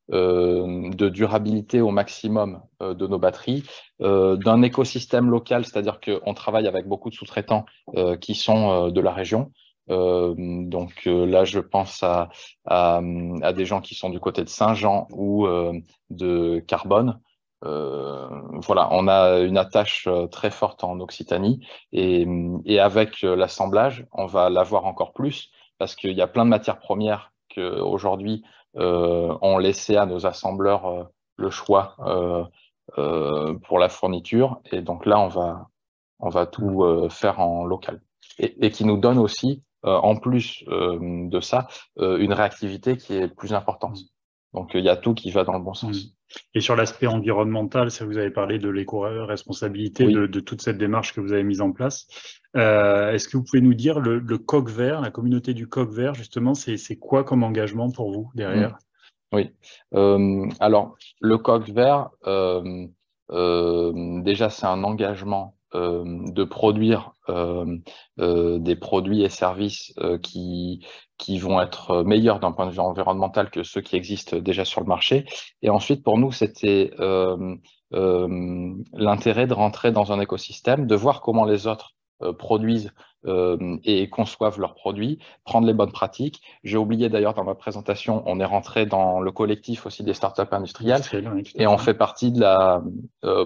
de durabilité au maximum de nos batteries, d'un écosystème local, c'est-à-dire qu'on travaille avec beaucoup de sous-traitants qui sont de la région. Donc là, je pense à des gens qui sont du côté de Saint-Jean ou de Carbone. Voilà, on a une attache très forte en Occitanie et avec l'assemblage, on va l'avoir encore plus parce qu'il y a plein de matières premières qu'aujourd'hui ont laissé à nos assembleurs le choix pour la fourniture. Et donc là, on va tout faire en local. Et qui nous donne aussi, en plus de ça, une réactivité qui est plus importante. Donc, il y a tout qui va dans le bon sens. Et sur l'aspect environnemental, ça vous avez parlé de l'éco-responsabilité, Oui. de toute cette démarche que vous avez mise en place. Est-ce que vous pouvez nous dire le coq vert, la communauté du coq vert, justement, c'est quoi comme engagement pour vous derrière? Oui. Alors, le coq vert, déjà, c'est un engagement de produire des produits et services qui vont être meilleurs d'un point de vue environnemental que ceux qui existent déjà sur le marché. Et ensuite, pour nous, c'était l'intérêt de rentrer dans un écosystème, de voir comment les autres produisent et conçoivent leurs produits, prendre les bonnes pratiques. J'ai oublié d'ailleurs dans ma présentation, on est rentré dans le collectif aussi des startups industrielles et on fait partie de la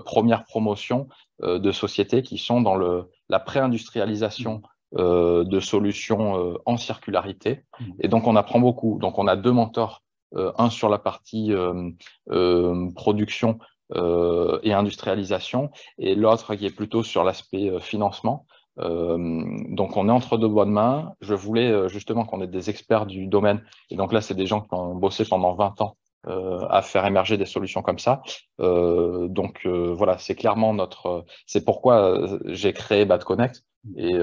première promotion de sociétés qui sont dans la pré-industrialisation de solutions en circularité. Et donc, on apprend beaucoup. Donc, on a deux mentors, un sur la partie production et industrialisation et l'autre qui est plutôt sur l'aspect financement. Donc, on est entre deux bonnes mains. Je voulais justement qu'on ait des experts du domaine. Et donc là, c'est des gens qui ont bossé pendant 20 ans à faire émerger des solutions comme ça. Donc, voilà, c'est clairement c'est pourquoi j'ai créé Bad Connect et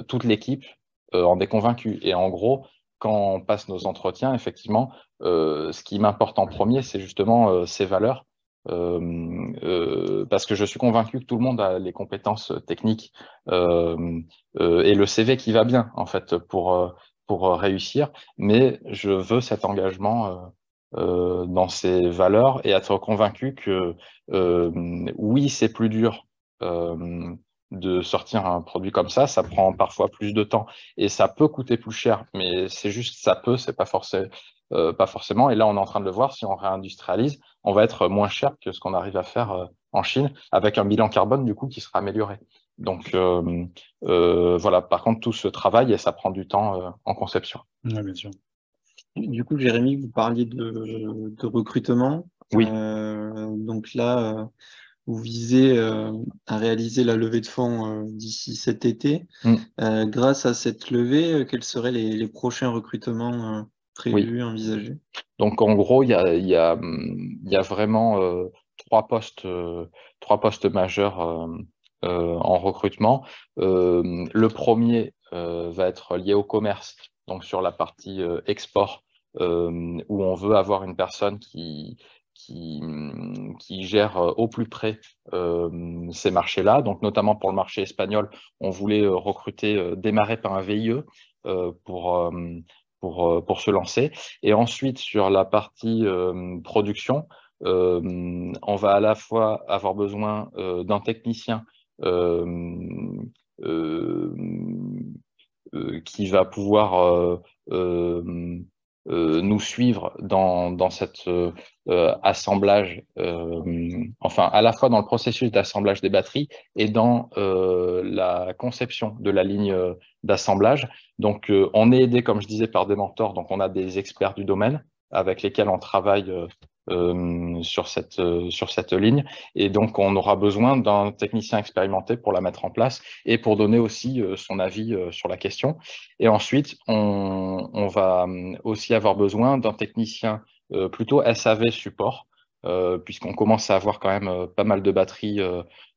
toute l'équipe en est convaincue. Et en gros, quand on passe nos entretiens, effectivement, ce qui m'importe en premier, c'est justement ces valeurs. Parce que je suis convaincu que tout le monde a les compétences techniques et le CV qui va bien en fait pour réussir, mais je veux cet engagement dans ces valeurs et être convaincu que oui, c'est plus dur de sortir un produit comme ça prend parfois plus de temps et ça peut coûter plus cher, mais c'est juste ça peut, c'est pas forcément. Et là, on est en train de le voir, si on réindustrialise, on va être moins cher que ce qu'on arrive à faire en Chine, avec un bilan carbone du coup qui sera amélioré. Donc voilà, par contre, tout ce travail et ça prend du temps en conception. Oui, bien sûr. Du coup, Jérémy, vous parliez de recrutement. Oui. Donc là, vous visez à réaliser la levée de fonds d'ici cet été. Grâce à cette levée, quels seraient les prochains recrutements prévus, envisagés? Donc en gros, il y a vraiment trois postes majeurs en recrutement. Le premier va être lié au commerce, donc sur la partie export, où on veut avoir une personne qui gère au plus près ces marchés-là. Donc notamment pour le marché espagnol, on voulait démarrer par un VIE pour se lancer. Et ensuite, sur la partie production, on va à la fois avoir besoin d'un technicien qui va pouvoir nous suivre dans cet assemblage, enfin à la fois dans le processus d'assemblage des batteries et dans la conception de la ligne d'assemblage. Donc on est aidé, comme je disais, par des mentors, donc on a des experts du domaine avec lesquels on travaille sur cette ligne, et donc on aura besoin d'un technicien expérimenté pour la mettre en place et pour donner aussi son avis sur la question. Et ensuite, on va aussi avoir besoin d'un technicien plutôt SAV support, puisqu'on commence à avoir quand même pas mal de batteries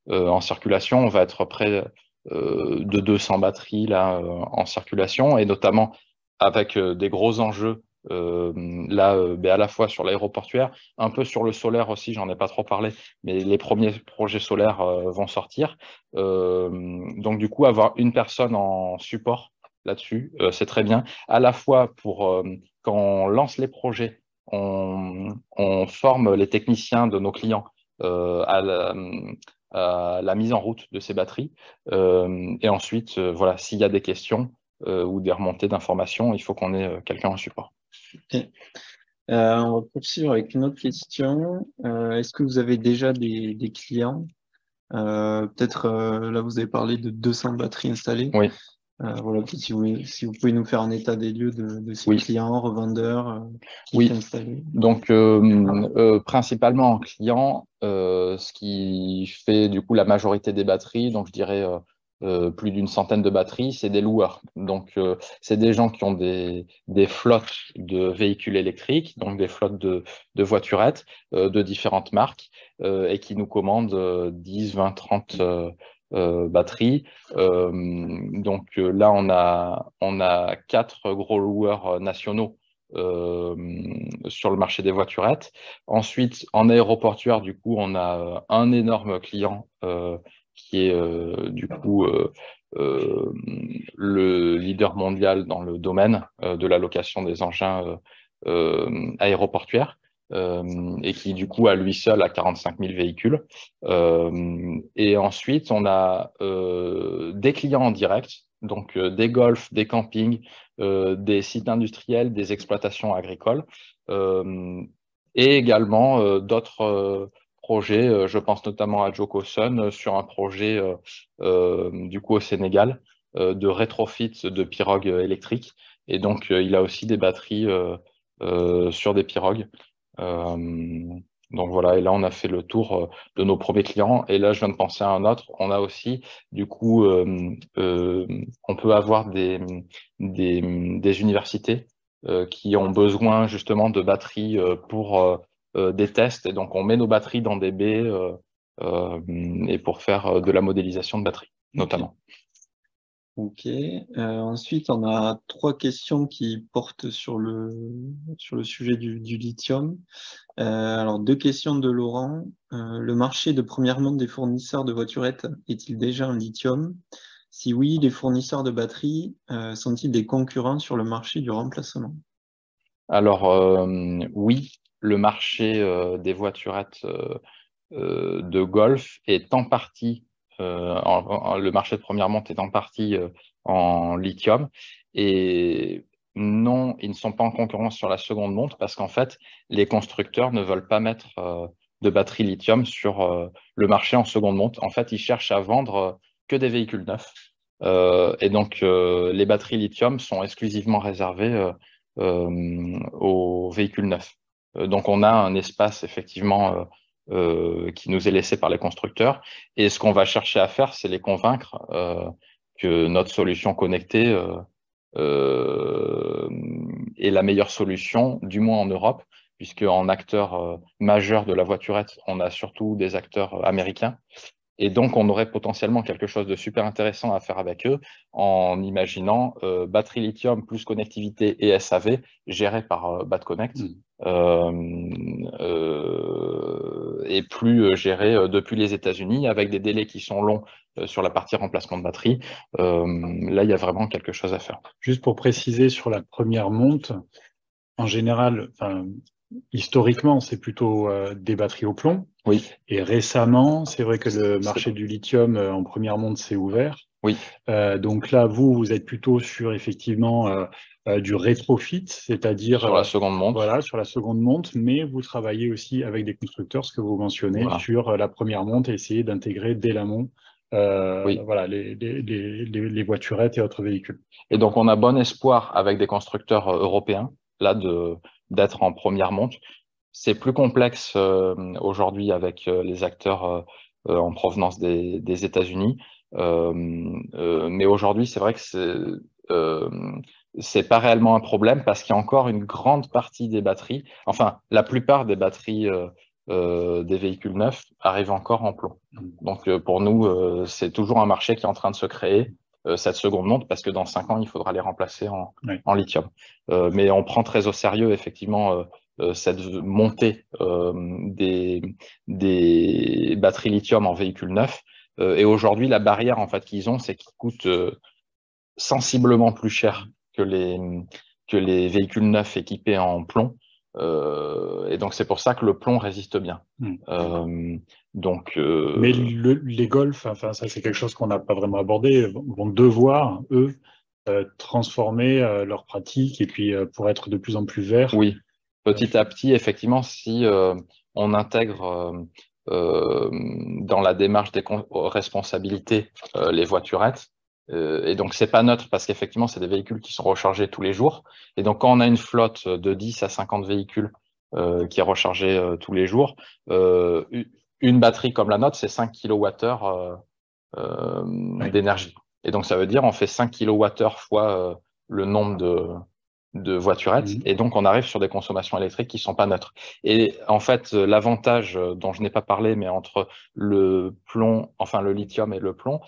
en circulation. On va être près de 200 batteries là, en circulation, et notamment avec des gros enjeux à la fois sur l'aéroportuaire, un peu sur le solaire aussi, j'en ai pas trop parlé, mais les premiers projets solaires vont sortir. Donc du coup, avoir une personne en support là-dessus, c'est très bien. À la fois pour quand on lance les projets, on forme les techniciens de nos clients à la mise en route de ces batteries. Et ensuite, voilà, s'il y a des questions ou des remontées d'informations, il faut qu'on ait quelqu'un en support. Okay. On va poursuivre avec une autre question. Est-ce que vous avez déjà des clients? Peut-être là, vous avez parlé de 200 batteries installées. Oui. Voilà, si vous pouvez nous faire un état des lieux de ces Oui. clients, revendeurs qui Oui. installés. Donc, principalement en client, ce qui fait du coup la majorité des batteries, donc je dirais plus d'une centaine de batteries, c'est des loueurs. Donc, c'est des gens qui ont des flottes de véhicules électriques, donc des flottes de voiturettes de différentes marques et qui nous commandent 10, 20, 30 batteries. Donc là, on a 4 gros loueurs nationaux sur le marché des voiturettes. Ensuite, en aéroportuaire, du coup, on a un énorme client qui est du coup le leader mondial dans le domaine de la location des engins aéroportuaires. Et qui du coup à lui seul a 45 000 véhicules. Et ensuite, on a des clients en direct, donc des golfs, des campings, des sites industriels, des exploitations agricoles, et également d'autres projets. Je pense notamment à Joko Sun sur un projet du coup au Sénégal de rétrofit de pirogues électriques. Et donc, il a aussi des batteries sur des pirogues. Donc voilà, et là on a fait le tour de nos premiers clients, et là je viens de penser à un autre. On a aussi du coup on peut avoir des universités qui ont besoin justement de batteries pour des tests, et donc on met nos batteries dans des baies et pour faire de la modélisation de batteries notamment. Ok. Ensuite, on a 3 questions qui portent sur le sujet du lithium. Alors, 2 questions de Laurent. Le marché de première monte des fournisseurs de voiturettes est-il déjà en lithium? Si oui, les fournisseurs de batteries sont-ils des concurrents sur le marché du remplacement? Alors oui, le marché des voiturettes de golf est en partie, le marché de première monte est en partie en lithium. Et non, ils ne sont pas en concurrence sur la seconde monte parce qu'en fait, les constructeurs ne veulent pas mettre de batterie lithium sur le marché en seconde monte. En fait, ils cherchent à vendre que des véhicules neufs. Et donc, les batteries lithium sont exclusivement réservées aux véhicules neufs. Donc, on a un espace effectivement qui nous est laissé par les constructeurs. Et ce qu'on va chercher à faire, c'est les convaincre que notre solution connectée est la meilleure solution, du moins en Europe, puisque en acteur majeur de la voiturette, on a surtout des acteurs américains. Et donc, on aurait potentiellement quelque chose de super intéressant à faire avec eux en imaginant batterie lithium plus connectivité et SAV géré par BadConnect et plus géré depuis les États-Unis avec des délais qui sont longs sur la partie remplacement de batterie. Là, il y a vraiment quelque chose à faire. Juste pour préciser sur la première monte, en général, historiquement, c'est plutôt des batteries au plomb. Oui. Et récemment, c'est vrai que le marché du lithium en première monte s'est ouvert. Oui. Donc là, vous êtes plutôt sur effectivement du rétrofit, c'est-à-dire sur la seconde monte. Voilà, sur la seconde monte, mais vous travaillez aussi avec des constructeurs, ce que vous mentionnez, Voilà. sur la première monte et essayer d'intégrer dès l'amont Oui. voilà, les voiturettes et autres véhicules. Et donc, on a bon espoir avec des constructeurs européens, là, d'être en première monte. C'est plus complexe aujourd'hui avec les acteurs en provenance des États-Unis. Mais aujourd'hui, c'est vrai que c'est pas réellement un problème parce qu'il y a encore une grande partie des batteries, enfin, la plupart des batteries des véhicules neufs arrivent encore en plomb. Donc, pour nous, c'est toujours un marché qui est en train de se créer, cette seconde monte, parce que dans 5 ans, il faudra les remplacer en lithium. Mais on prend très au sérieux, effectivement, cette montée des batteries lithium en véhicules neufs. Et aujourd'hui, la barrière en fait qu'ils ont, c'est qu'ils coûtent sensiblement plus cher que les véhicules neufs équipés en plomb. Et donc, c'est pour ça que le plomb résiste bien. Mais les Golf, enfin, ça c'est quelque chose qu'on n'a pas vraiment abordé, vont devoir, eux, transformer leurs pratiques et puis pour être de plus en plus verts. Oui, petit à petit, effectivement, si on intègre dans la démarche des responsabilités les voiturettes, et donc c'est pas neutre parce qu'effectivement, c'est des véhicules qui sont rechargés tous les jours. Et donc, quand on a une flotte de 10 à 50 véhicules qui est rechargée tous les jours, une batterie comme la nôtre, c'est 5 kWh d'énergie. Et donc, ça veut dire on fait 5 kWh fois le nombre de voiturettes, et donc on arrive sur des consommations électriques qui ne sont pas neutres. Et en fait, l'avantage dont je n'ai pas parlé, mais entre le plomb, enfin le lithium et le plomb,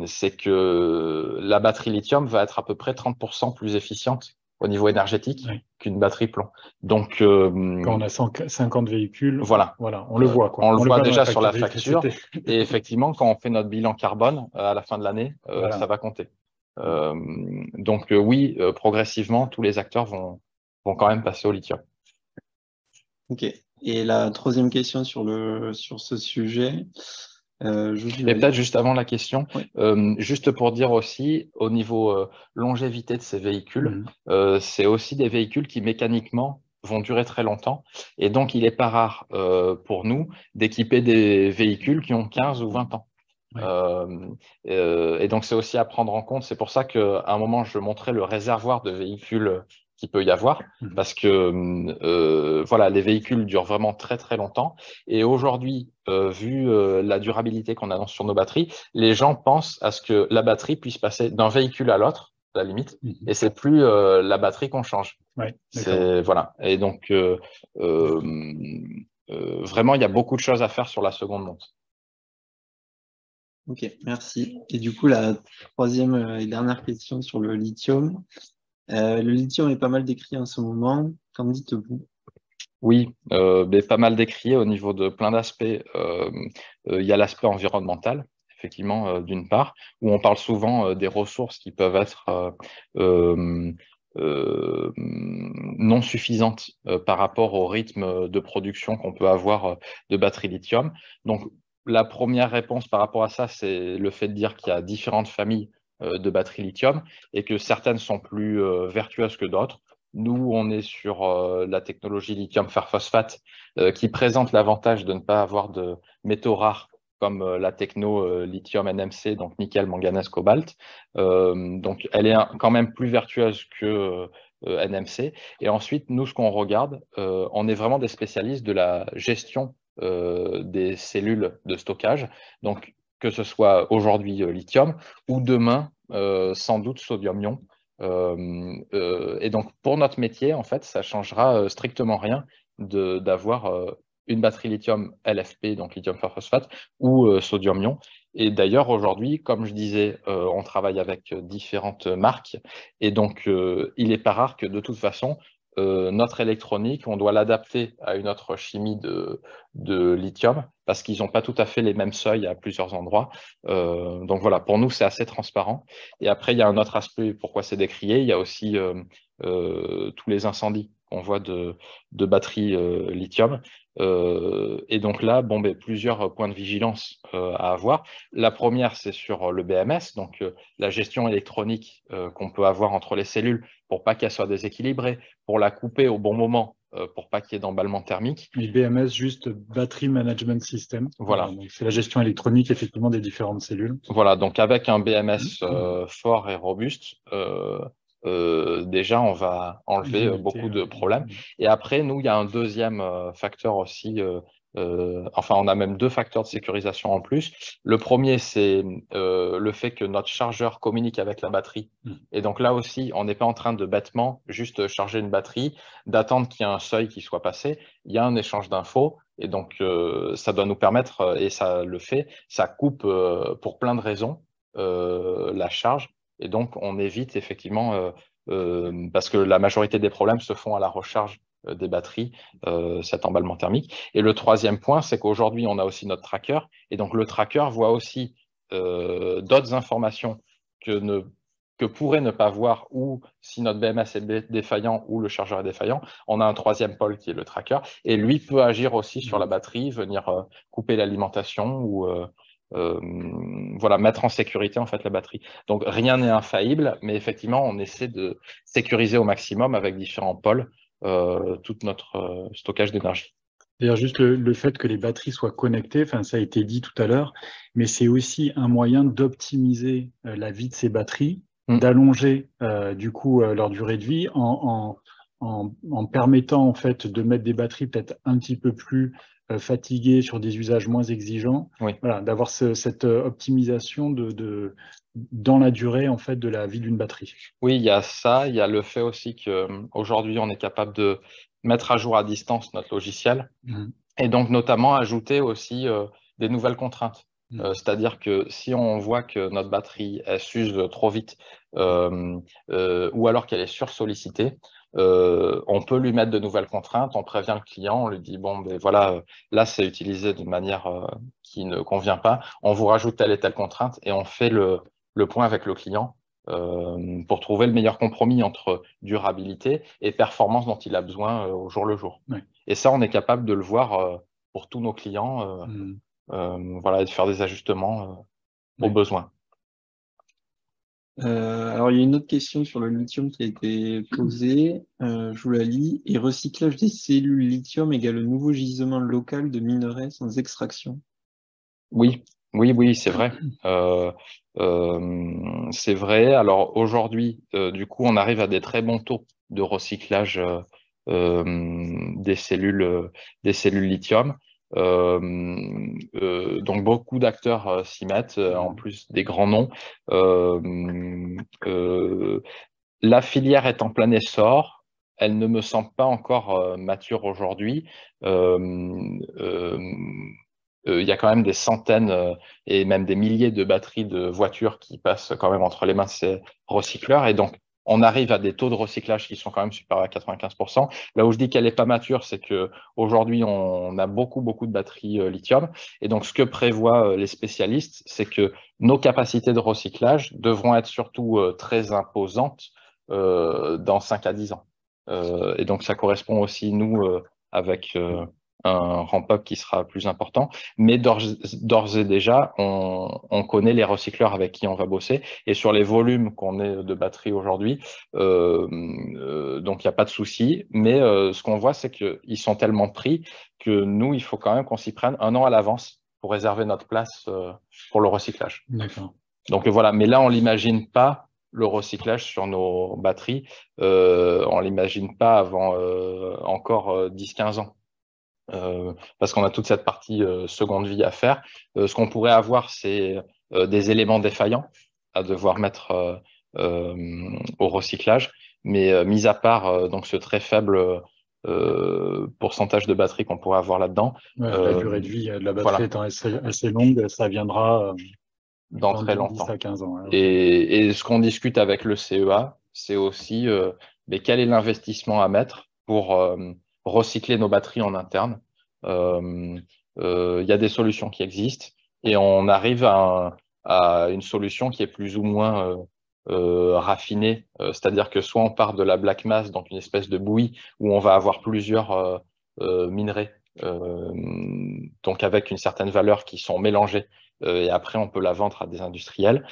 c'est que la batterie lithium va être à peu près 30% plus efficiente au niveau énergétique qu'une batterie plomb. Donc, quand on a 150 véhicules, voilà, on le voit. On le voit déjà sur la facture. Et effectivement, quand on fait notre bilan carbone à la fin de l'année, ça va compter. Donc oui, progressivement, tous les acteurs vont quand même passer au lithium. Ok. Et la troisième question sur ce sujet. Et peut-être juste avant la question, juste pour dire aussi, au niveau longévité de ces véhicules, c'est aussi des véhicules qui mécaniquement vont durer très longtemps. Et donc, il n'est pas rare pour nous d'équiper des véhicules qui ont 15 ou 20 ans. Et donc, c'est aussi à prendre en compte. C'est pour ça qu'à un moment, je montrais le réservoir de véhicules qu'il peut y avoir, parce que voilà, les véhicules durent vraiment très très longtemps. Et aujourd'hui, vu la durabilité qu'on a sur nos batteries, les gens pensent à ce que la batterie puisse passer d'un véhicule à l'autre, à la limite, et c'est plus la batterie qu'on change. Voilà. Et donc, vraiment, il y a beaucoup de choses à faire sur la seconde monte. Ok, merci. Et du coup, la troisième et dernière question sur le lithium. Le lithium est pas mal décrié en ce moment. Qu'en dites-vous? Oui, mais pas mal décrié au niveau de plein d'aspects. Il y a l'aspect environnemental, effectivement, d'une part, où on parle souvent des ressources qui peuvent être non suffisantes par rapport au rythme de production qu'on peut avoir de batteries lithium. Donc, la première réponse par rapport à ça, c'est le fait de dire qu'il y a différentes familles de batteries lithium et que certaines sont plus vertueuses que d'autres. Nous, on est sur la technologie lithium fer phosphate qui présente l'avantage de ne pas avoir de métaux rares comme la techno lithium NMC, donc nickel, manganèse, cobalt. Donc, elle est quand même plus vertueuse que NMC. Et ensuite, nous, ce qu'on regarde, on est vraiment des spécialistes de la gestion des cellules de stockage. Donc, que ce soit aujourd'hui lithium ou demain, sans doute sodium-ion. Et donc, pour notre métier, en fait, ça changera strictement rien d'avoir une batterie lithium LFP, donc lithium fer phosphate, ou sodium-ion. Et d'ailleurs, aujourd'hui, comme je disais, on travaille avec différentes marques. Et donc, il n'est pas rare que de toute façon, notre électronique, on doit l'adapter à une autre chimie de lithium parce qu'ils n'ont pas tout à fait les mêmes seuils à plusieurs endroits. Donc voilà, pour nous, c'est assez transparent. Et après, il y a un autre aspect pourquoi c'est décrié. Il y a aussi tous les incendies qu'on voit de batteries lithium. Et donc là, plusieurs points de vigilance à avoir. La première, c'est sur le BMS, donc la gestion électronique qu'on peut avoir entre les cellules pour pas qu'elles soient déséquilibrées, pour la couper au bon moment, pour pas qu'il y ait d'emballement thermique. Et BMS, juste Battery Management System. Voilà. C'est la gestion électronique, effectivement, des différentes cellules. Voilà, donc avec un BMS fort et robuste, déjà, on va enlever beaucoup de problèmes. Et après, nous, il y a un deuxième facteur aussi. Enfin, on a même deux facteurs de sécurisation en plus. Le premier, c'est le fait que notre chargeur communique avec la batterie. Et donc là aussi, on n'est pas en train de bêtement juste charger une batterie, d'attendre qu'il y ait un seuil qui soit passé. Il y a un échange d'infos. Et donc, ça doit nous permettre, et ça le fait, ça coupe pour plein de raisons la charge. Et donc, on évite effectivement, parce que la majorité des problèmes se font à la recharge des batteries, cet emballement thermique. Et le troisième point, c'est qu'aujourd'hui, on a aussi notre tracker. Et donc, le tracker voit aussi d'autres informations que pourrait ne pas voir, ou si notre BMS est défaillant ou le chargeur est défaillant, on a un troisième pôle qui est le tracker. Et lui peut agir aussi sur la batterie, venir couper l'alimentation ou voilà, mettre en sécurité en fait la batterie. Donc rien n'est infaillible, mais effectivement on essaie de sécuriser au maximum avec différents pôles tout notre stockage d'énergie. D'ailleurs, juste le fait que les batteries soient connectées, enfin, ça a été dit tout à l'heure, mais c'est aussi un moyen d'optimiser la vie de ces batteries, d'allonger du coup leur durée de vie en permettant en fait de mettre des batteries peut-être un petit peu plus fatiguées sur des usages moins exigeants. Oui. Voilà, d'avoir cette optimisation dans la durée en fait de la vie d'une batterie. Oui, il y a ça. Il y a le fait aussi qu'aujourd'hui, on est capable de mettre à jour à distance notre logiciel et donc notamment ajouter aussi des nouvelles contraintes. C'est-à-dire que si on voit que notre batterie elle s'use trop vite ou alors qu'elle est sursollicitée, on peut lui mettre de nouvelles contraintes, on prévient le client, on lui dit bon ben voilà, là c'est utilisé d'une manière qui ne convient pas, on vous rajoute telle et telle contrainte et on fait le point avec le client pour trouver le meilleur compromis entre durabilité et performance dont il a besoin au jour le jour. Oui. Et ça, on est capable de le voir pour tous nos clients, voilà, et de faire des ajustements aux besoins. Alors, il y a une autre question sur le lithium qui a été posée. Je vous la lis. Et recyclage des cellules lithium égale le nouveau gisement local de minerais sans extraction? Oui, c'est vrai. C'est vrai. Alors aujourd'hui, du coup, on arrive à des très bons taux de recyclage des cellules lithium. Donc beaucoup d'acteurs s'y mettent, en plus des grands noms. La filière est en plein essor. Elle ne me semble pas encore mature aujourd'hui. Il y a quand même des centaines et même des milliers de batteries de voitures qui passent quand même entre les mains de ces recycleurs. Et donc, on arrive à des taux de recyclage qui sont quand même supérieurs à 95%. Là où je dis qu'elle n'est pas mature, c'est qu'aujourd'hui, on a beaucoup de batteries lithium. Et donc, ce que prévoient les spécialistes, c'est que nos capacités de recyclage devront être surtout très imposantes dans 5 à 10 ans. Et donc, ça correspond aussi, nous, avec un ramp-up qui sera plus important. Mais d'ores et déjà, on connaît les recycleurs avec qui on va bosser. Et sur les volumes qu'on ait de batteries aujourd'hui, donc il n'y a pas de souci. Mais ce qu'on voit, c'est qu'ils sont tellement pris que nous, il faut quand même qu'on s'y prenne 1 an à l'avance pour réserver notre place pour le recyclage. D'accord. Donc voilà, mais là, on l'imagine pas le recyclage sur nos batteries, on l'imagine pas avant encore 10-15 ans. Parce qu'on a toute cette partie seconde vie à faire. Ce qu'on pourrait avoir, c'est des éléments défaillants à devoir mettre au recyclage. Mais mis à part donc ce très faible pourcentage de batterie qu'on pourrait avoir là-dedans. La durée de vie de la batterie étant assez longue, ça viendra dans très 10 longtemps. à 15 ans. Ouais, et ce qu'on discute avec le CEA, c'est aussi mais quel est l'investissement à mettre pour recycler nos batteries en interne. Il y a des solutions qui existent et on arrive à une solution qui est plus ou moins raffinée, c'est-à-dire que soit on part de la black mass, donc une espèce de bouillie où on va avoir plusieurs minerais, donc avec une certaine valeur qui sont mélangés, et après on peut la vendre à des industriels,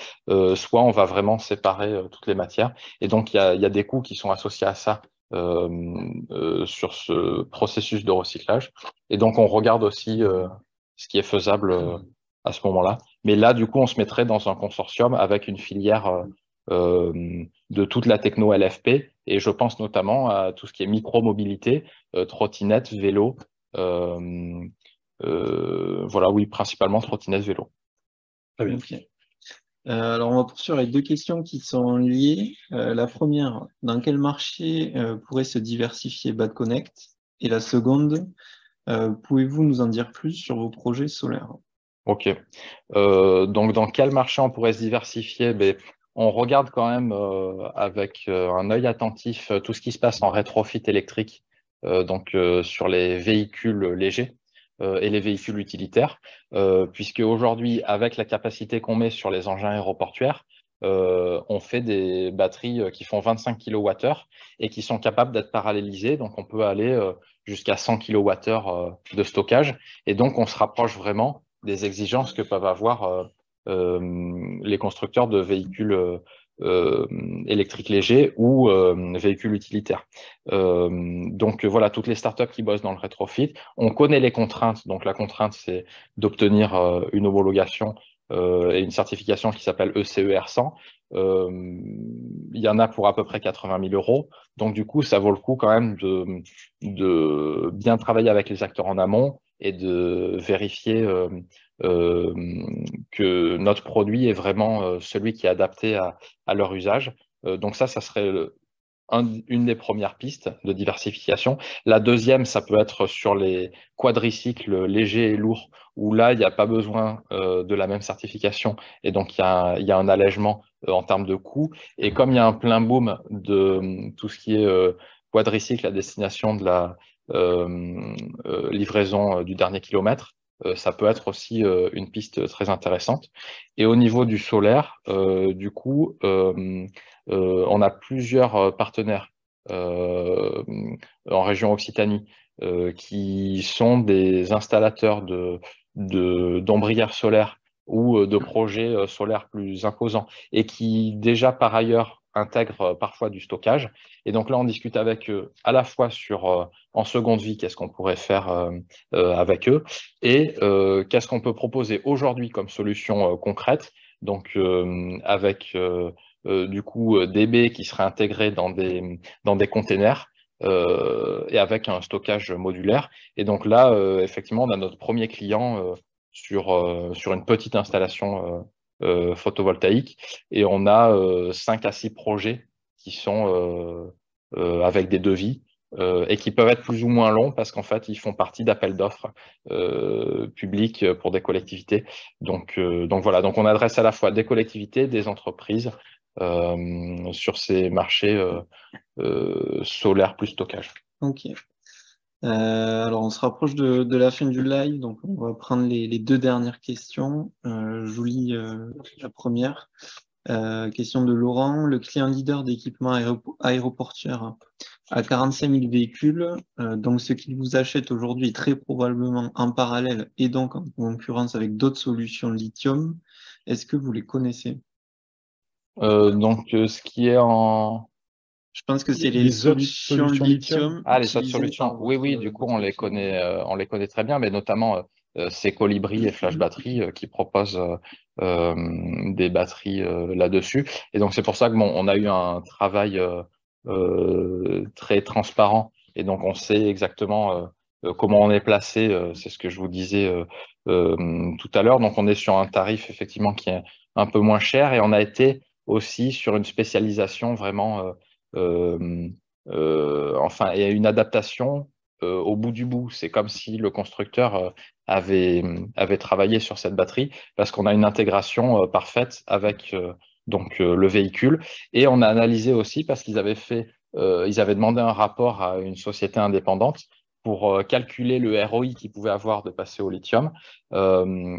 soit on va vraiment séparer toutes les matières. Et donc il y a des coûts qui sont associés à ça sur ce processus de recyclage. Et donc on regarde aussi ce qui est faisable à ce moment-là. Mais là, du coup, on se mettrait dans un consortium avec une filière de toute la techno LFP, et je pense notamment à tout ce qui est micro-mobilité, trottinette, vélo, voilà, oui, principalement trottinette, vélo. Très bien. Okay. Alors, on va poursuivre avec deux questions qui sont liées. La première, dans quel marché pourrait se diversifier Bad Connect? Et la seconde, pouvez-vous nous en dire plus sur vos projets solaires? Ok. Donc, dans quel marché on pourrait se diversifier? On regarde quand même avec un œil attentif tout ce qui se passe en rétrofit électrique, donc sur les véhicules légers et les véhicules utilitaires, puisque aujourd'hui, avec la capacité qu'on met sur les engins aéroportuaires, on fait des batteries qui font 25 kWh et qui sont capables d'être parallélisées. Donc, on peut aller jusqu'à 100 kWh de stockage. Et donc, on se rapproche vraiment des exigences que peuvent avoir les constructeurs de véhicules électriques légers ou véhicules utilitaires. Donc voilà, toutes les startups qui bossent dans le rétrofit, on connaît les contraintes. Donc la contrainte, c'est d'obtenir une homologation et une certification qui s'appelle ECER 100. Il y en a pour à peu près 80 000 euros. Donc du coup, ça vaut le coup quand même de bien travailler avec les acteurs en amont et de vérifier que notre produit est vraiment celui qui est adapté à leur usage. Donc ça serait une des premières pistes de diversification. La deuxième, ça peut être sur les quadricycles légers et lourds, où là, il n'y a pas besoin de la même certification, et donc il y a un allègement en termes de coûts. Et comme il y a un plein boom de tout ce qui est quadricycle à destination de la livraison du dernier kilomètre, ça peut être aussi une piste très intéressante. Et au niveau du solaire, du coup, on a plusieurs partenaires en région Occitanie qui sont des installateurs d'ombrières solaires ou de projets solaires plus imposants et qui déjà par ailleurs intègrent parfois du stockage. Et donc là, on discute avec eux à la fois sur en seconde vie, qu'est-ce qu'on pourrait faire avec eux et qu'est-ce qu'on peut proposer aujourd'hui comme solution concrète. Donc avec du coup des baies qui seraient intégrées dans des containers et avec un stockage modulaire. Et donc là, effectivement, on a notre premier client sur une petite installation photovoltaïque et on a 5 à 6 projets qui sont avec des devis et qui peuvent être plus ou moins longs parce qu'en fait, ils font partie d'appels d'offres publics pour des collectivités. Donc voilà, donc on adresse à la fois des collectivités, des entreprises sur ces marchés solaires plus stockage. Ok. Alors, on se rapproche de la fin du live, donc on va prendre les deux dernières questions. Je vous lis la première. Question de Laurent. Le client leader d'équipement aéroportuaire a 45 000 véhicules, donc ce qu'il vous achète aujourd'hui est très probablement en parallèle et donc en concurrence avec d'autres solutions lithium. Est-ce que vous les connaissez? Donc, ce qui est en... Je pense que c'est Les autres solutions solutions lithium. Ah, les autres utilisées solutions. par Oui, du coup, on les connaît très bien, mais notamment c'est Colibri et Flash Battery qui proposent des batteries là-dessus. Et donc, c'est pour ça que bon, on a eu un travail très transparent. Et donc, on sait exactement comment on est placé. C'est ce que je vous disais tout à l'heure. Donc, on est sur un tarif effectivement qui est un peu moins cher et on a été aussi sur une spécialisation vraiment enfin, et une adaptation au bout du bout. C'est comme si le constructeur avait travaillé sur cette batterie parce qu'on a une intégration parfaite avec le véhicule. Et on a analysé aussi parce qu'ils ils avaient demandé un rapport à une société indépendante pour calculer le ROI qu'ils pouvaient avoir de passer au lithium. Du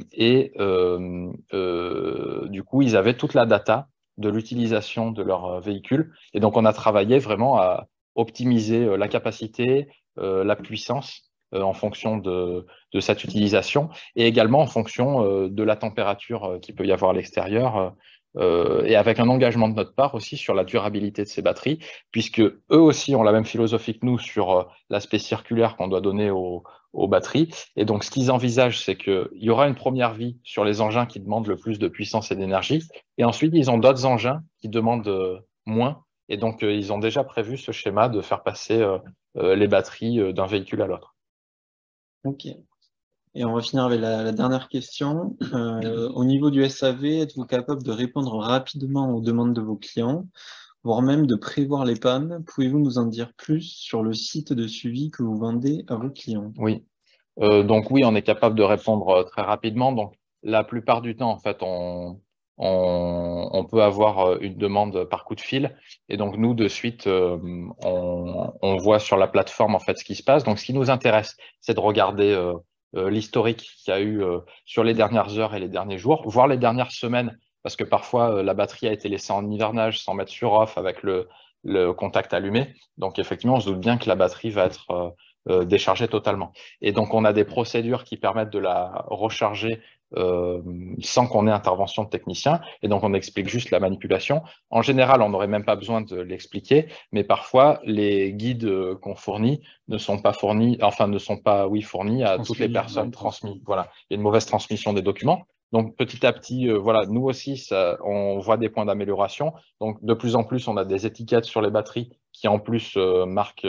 coup, ils avaient toute la data de l'utilisation de leur véhicule. Et donc, on a travaillé vraiment à optimiser la capacité, la puissance en fonction de cette utilisation et également en fonction de la température qu'il peut y avoir à l'extérieur et avec un engagement de notre part aussi sur la durabilité de ces batteries, puisque eux aussi ont la même philosophie que nous sur l'aspect circulaire qu'on doit donner aux batteries. Et donc, ce qu'ils envisagent, c'est qu'il y aura une première vie sur les engins qui demandent le plus de puissance et d'énergie, et ensuite, ils ont d'autres engins qui demandent moins. Et donc, ils ont déjà prévu ce schéma de faire passer les batteries d'un véhicule à l'autre. Ok. Et on va finir avec la dernière question. Au niveau du SAV, êtes-vous capable de répondre rapidement aux demandes de vos clients, voire même de prévoir les pannes? Pouvez-vous nous en dire plus sur le site de suivi que vous vendez à vos clients? Oui. Donc oui, on est capable de répondre très rapidement. Donc la plupart du temps, en fait, on peut avoir une demande par coup de fil. Et donc nous, de suite, on voit sur la plateforme en fait ce qui se passe. Donc ce qui nous intéresse, c'est de regarder l'historique qu'il y a eu sur les dernières heures et les derniers jours, voire les dernières semaines, parce que parfois la batterie a été laissée en hivernage sans mettre sur off avec le contact allumé. Donc effectivement, on se doute bien que la batterie va être déchargée totalement. Et donc, on a des procédures qui permettent de la recharger sans qu'on ait intervention de technicien. Et donc, on explique juste la manipulation. En général, on n'aurait même pas besoin de l'expliquer, mais parfois, les guides qu'on fournit ne sont pas fournis, enfin, ne sont pas, oui, fournis à toutes les personnes transmis. Voilà, il y a une mauvaise transmission des documents. Donc, petit à petit, voilà, nous aussi, on voit des points d'amélioration. Donc, de plus en plus, on a des étiquettes sur les batteries qui, en plus, marquent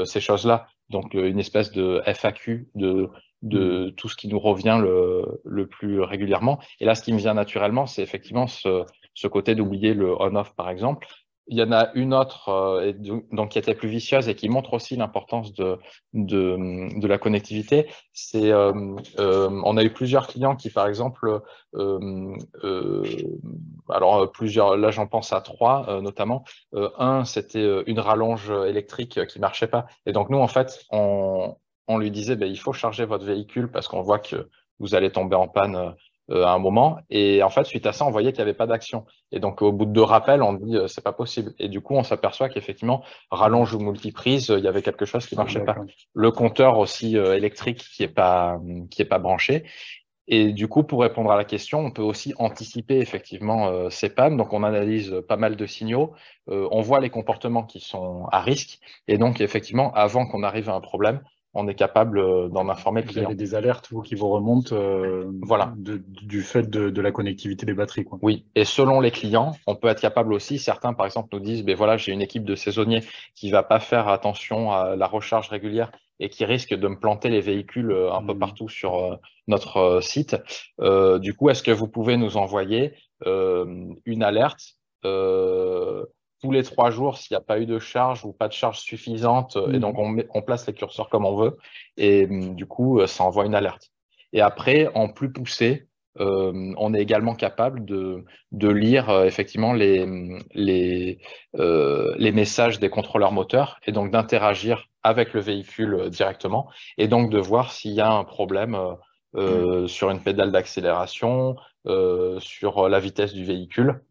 ces choses-là. Donc, une espèce de FAQ de tout ce qui nous revient le plus régulièrement. Et là, ce qui me vient naturellement, c'est effectivement ce côté d'oublier le on-off, par exemple. Il y en a une autre donc qui était plus vicieuse et qui montre aussi l'importance de la connectivité. C'est on a eu plusieurs clients qui, par exemple, alors plusieurs, là j'en pense à trois notamment. Un, c'était une rallonge électrique qui marchait pas. Et donc nous, en fait, on lui disait, il faut charger votre véhicule parce qu'on voit que vous allez tomber en panne à un moment. Et en fait, suite à ça, on voyait qu'il n'y avait pas d'action. Et donc, au bout de 2 rappels, on dit, c'est pas possible. Et du coup, on s'aperçoit qu'effectivement, rallonge ou multiprise, il y avait quelque chose qui marchait pas. Le compteur aussi électrique qui est pas branché. Et du coup, pour répondre à la question, on peut aussi anticiper effectivement ces pannes. Donc, on analyse pas mal de signaux, on voit les comportements qui sont à risque. Et donc, effectivement, avant qu'on arrive à un problème, on est capable d'en informer le client. Vous avez des alertes qui vous remontent voilà. du fait de la connectivité des batteries, quoi. Oui, et selon les clients, on peut être capable aussi, certains par exemple nous disent, voilà, j'ai une équipe de saisonniers qui va pas faire attention à la recharge régulière et qui risque de me planter les véhicules un peu partout sur notre site. Du coup, est-ce que vous pouvez nous envoyer une alerte tous les 3 jours s'il n'y a pas eu de charge ou pas de charge suffisante et donc on place les curseurs comme on veut et du coup, ça envoie une alerte. Et après, en plus poussé, on est également capable de lire effectivement les messages des contrôleurs moteurs et donc d'interagir avec le véhicule directement et donc de voir s'il y a un problème sur une pédale d'accélération, sur la vitesse du véhicule.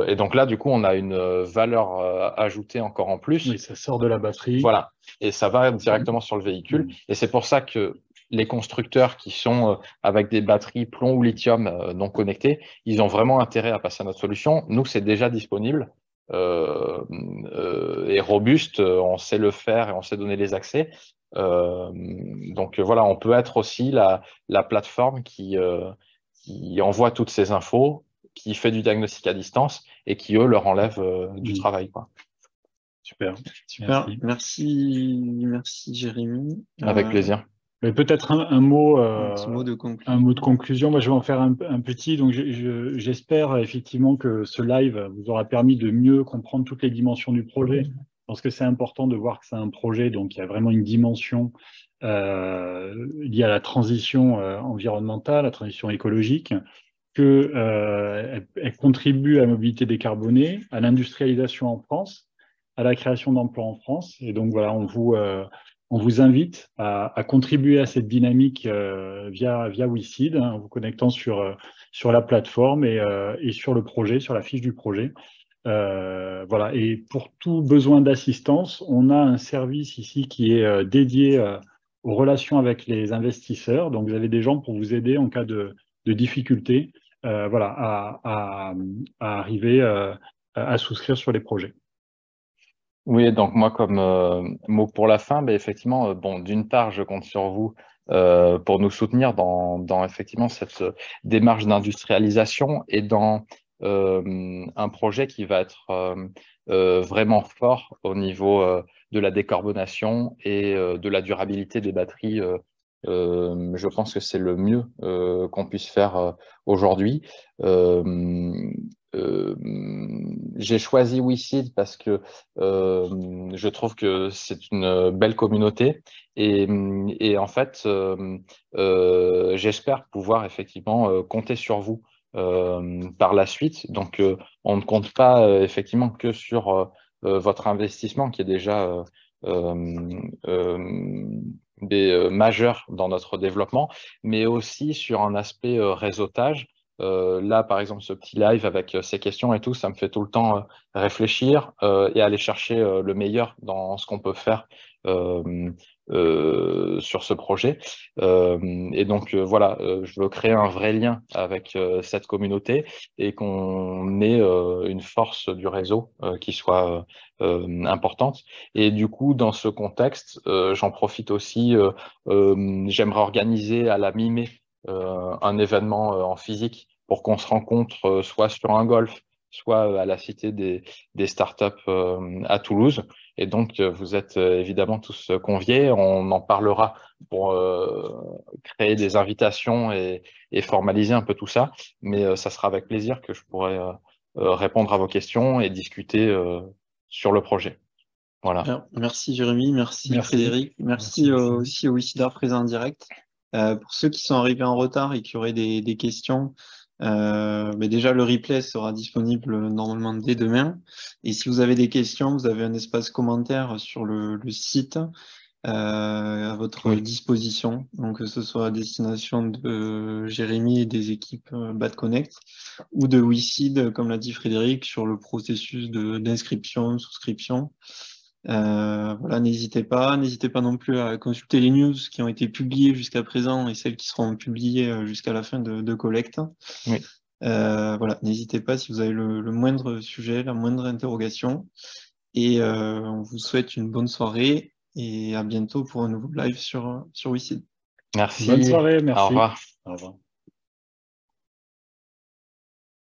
Et donc là, du coup, on a une valeur ajoutée encore en plus. Oui, ça sort de la batterie. Voilà, et ça va directement sur le véhicule. Et c'est pour ça que les constructeurs qui sont avec des batteries plomb ou lithium non connectées, ils ont vraiment intérêt à passer à notre solution. Nous, c'est déjà disponible et robuste. On sait le faire et on sait donner les accès. Donc voilà, on peut être aussi la plateforme qui envoie toutes ces infos, qui fait du diagnostic à distance et qui, eux, leur enlève du travail, quoi. Super. Merci Jérémy. Avec plaisir. Mais peut-être un mot, petit mot de conclusion. Un mot de conclusion. Moi, je vais en faire un petit. Donc, j'espère effectivement que ce live vous aura permis de mieux comprendre toutes les dimensions du projet. Je pense que c'est important de voir que c'est un projet, donc il y a vraiment une dimension liée à la transition environnementale, la transition écologique, qu'elle contribue à la mobilité décarbonée, à l'industrialisation en France, à la création d'emplois en France. Et donc, voilà, on vous On vous invite à contribuer à cette dynamique via WeSeed, hein, en vous connectant sur la plateforme et sur le projet, sur la fiche du projet. Voilà. Et pour tout besoin d'assistance, on a un service ici qui est dédié aux relations avec les investisseurs. Donc, vous avez des gens pour vous aider en cas de difficulté, voilà, à arriver à souscrire sur les projets. Oui, donc moi, comme mot pour la fin, ben, effectivement, bon, d'une part, je compte sur vous pour nous soutenir dans effectivement cette démarche d'industrialisation et dans un projet qui va être vraiment fort au niveau de la décarbonation et de la durabilité des batteries. Je pense que c'est le mieux qu'on puisse faire aujourd'hui. Euh, j'ai choisi WeSeed parce que je trouve que c'est une belle communauté et en fait, j'espère pouvoir effectivement compter sur vous par la suite. Donc, on ne compte pas effectivement que sur votre investissement qui est déjà majeur dans notre développement, mais aussi sur un aspect réseautage. Là, par exemple, ce petit live avec ces questions et tout, ça me fait tout le temps réfléchir et aller chercher le meilleur dans ce qu'on peut faire sur ce projet. Et donc, voilà, je veux créer un vrai lien avec cette communauté et qu'on ait une force du réseau qui soit importante. Et du coup, dans ce contexte, j'en profite aussi, j'aimerais organiser à la mi-mai un événement en physique pour qu'on se rencontre soit sur un golf, soit à la Cité des startups à Toulouse. Et donc, vous êtes évidemment tous conviés. On en parlera pour créer des invitations et formaliser un peu tout ça. Mais ça sera avec plaisir que je pourrai répondre à vos questions et discuter sur le projet. Voilà. Alors, merci Jérémy, merci Frédéric, merci aussi au Wicidar présent en direct. Pour ceux qui sont arrivés en retard et qui auraient des questions, mais déjà le replay sera disponible normalement dès demain. Et si vous avez des questions, vous avez un espace commentaire sur le site à votre disposition, donc que ce soit à destination de Jérémy et des équipes Bad Connect ou de WeSeed, comme l'a dit Frédéric, sur le processus d'inscription, souscription. Voilà, n'hésitez pas non plus à consulter les news qui ont été publiées jusqu'à présent et celles qui seront publiées jusqu'à la fin de collecte. Oui. Voilà, n'hésitez pas si vous avez le moindre sujet, la moindre interrogation. Et on vous souhaite une bonne soirée et à bientôt pour un nouveau live sur WeSeed. Merci. Bonne soirée, merci. Au revoir. Au revoir.